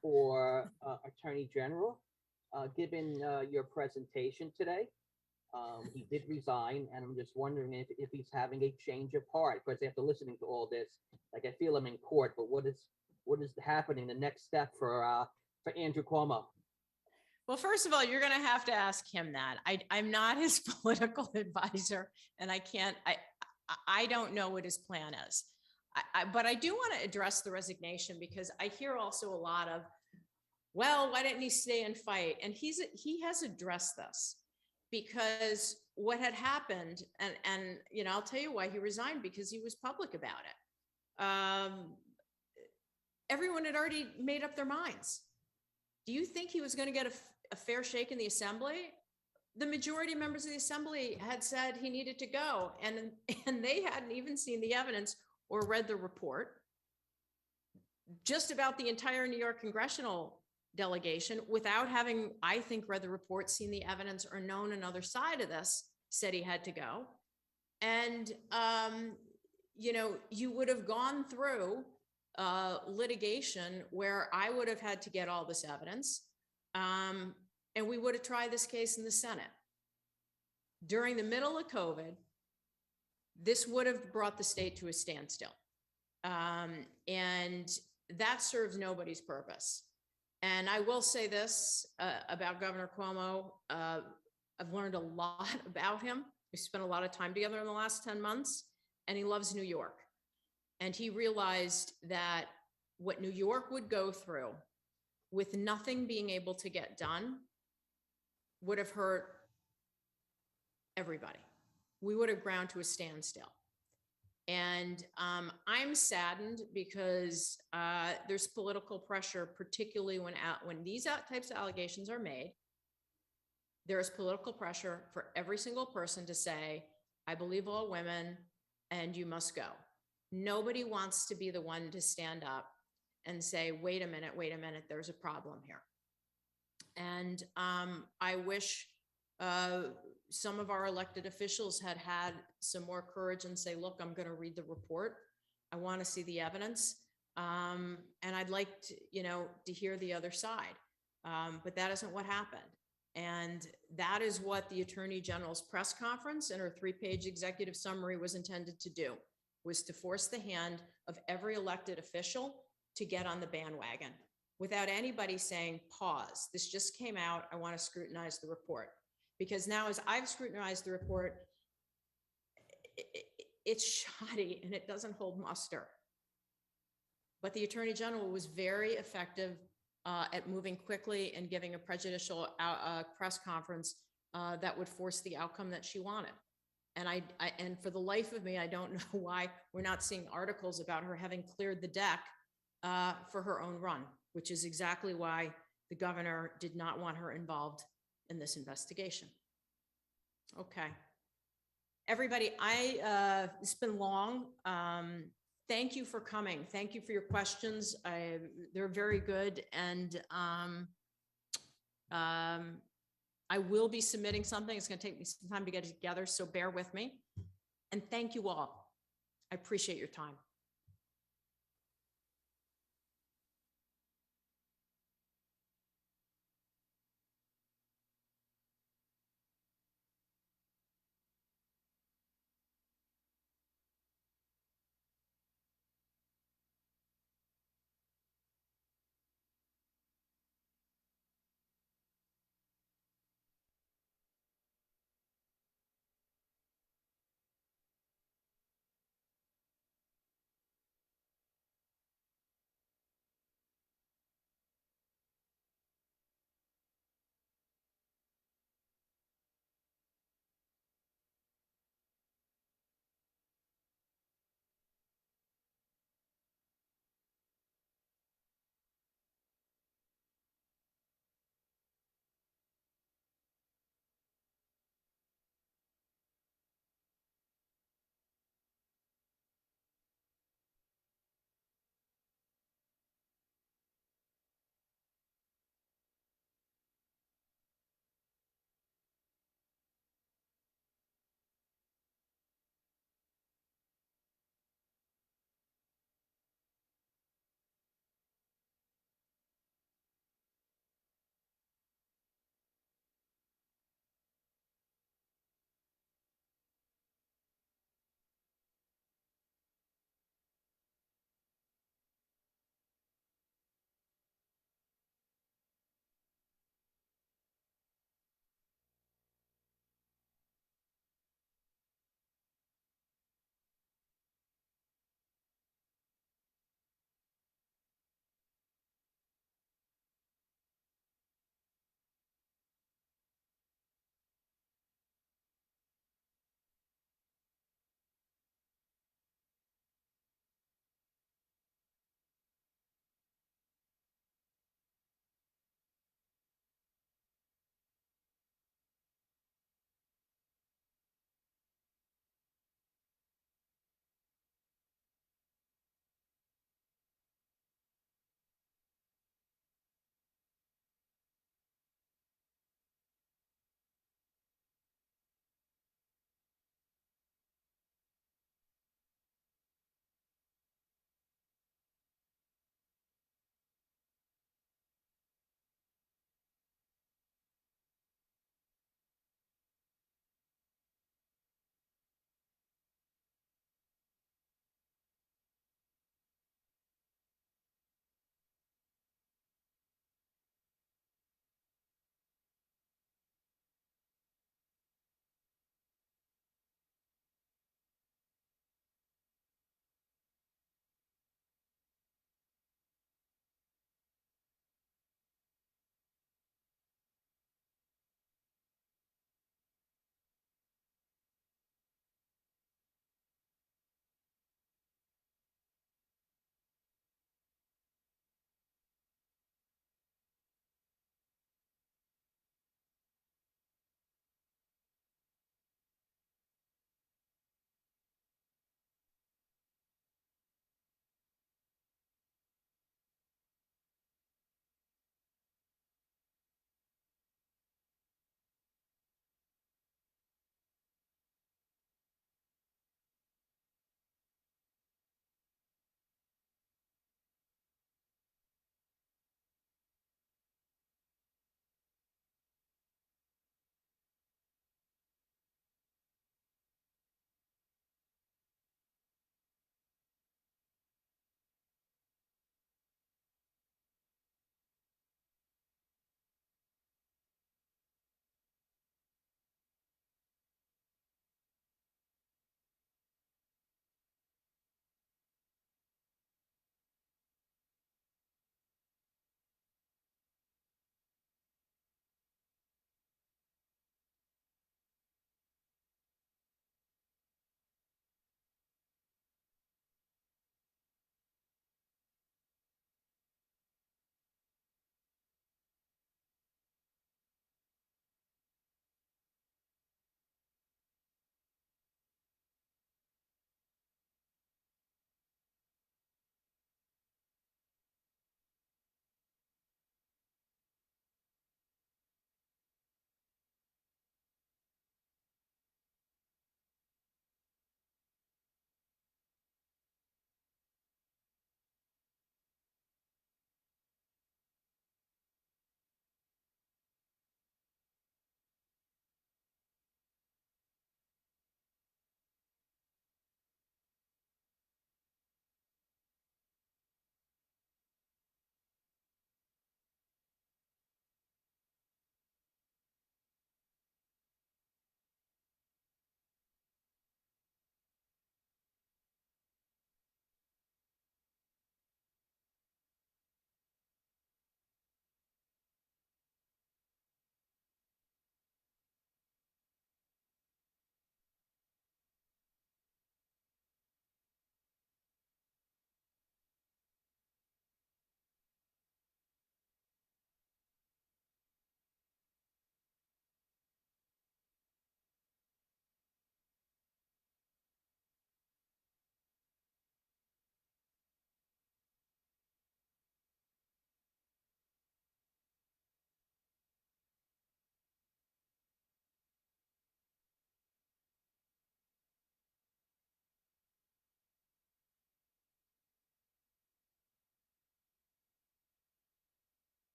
for attorney general? Given your presentation today, he did resign, and I'm just wondering if he's having a change of heart, because after listening to all this, like, I feel I'm in court, but what is happening, the next step for Andrew Cuomo? Well, first of all, you're going to have to ask him that. I'm not his political advisor, and I don't know what his plan is. But I do want to address the resignation, because I hear also a lot of, well, why didn't he stay and fight? And he has addressed this, because what had happened, and I'll tell you why he resigned, because he was public about it. Everyone had already made up their minds. Do you think he was going to get a fair shake in the assembly? The majority of members of the assembly had said he needed to go, and they hadn't even seen the evidence or read the report. Just about the entire New York congressional delegation, without having, I think, read the report, seen the evidence, or known another side of this, said he had to go. And, you would have gone through litigation where I would have had to get all this evidence, and we would have tried this case in the Senate. During the middle of COVID, this would have brought the state to a standstill. And that serves nobody's purpose. And I will say this about Governor Cuomo. I've learned a lot about him. We spent a lot of time together in the last 10 months, and he loves New York. And he realized that what New York would go through with nothing being able to get done would have hurt everybody. We would have ground to a standstill. And I'm saddened because there's political pressure, particularly when these types of allegations are made. There is political pressure for every single person to say, I believe all women and you must go. Nobody wants to be the one to stand up and say, wait a minute, there's a problem here. And I wish some of our elected officials had some more courage and say, look, I'm going to read the report. I want to see the evidence. And I'd like to hear the other side. But that isn't what happened. And that is what the Attorney General's press conference and her 3-page executive summary was intended to do, was to force the hand of every elected official to get on the bandwagon without anybody saying, pause, this just came out, I want to scrutinize the report. Because now, as I've scrutinized the report, it's shoddy and it doesn't hold muster. But the Attorney General was very effective at moving quickly and giving a prejudicial press conference that would force the outcome that she wanted. And and for the life of me, I don't know why we're not seeing articles about her having cleared the deck for her own run, which is exactly why the governor did not want her involved in this investigation. Okay. Everybody, it's been long. Thank you for coming. Thank you for your questions. They're very good. And I will be submitting something. It's going to take me some time to get it together, so bear with me. And thank you all. I appreciate your time.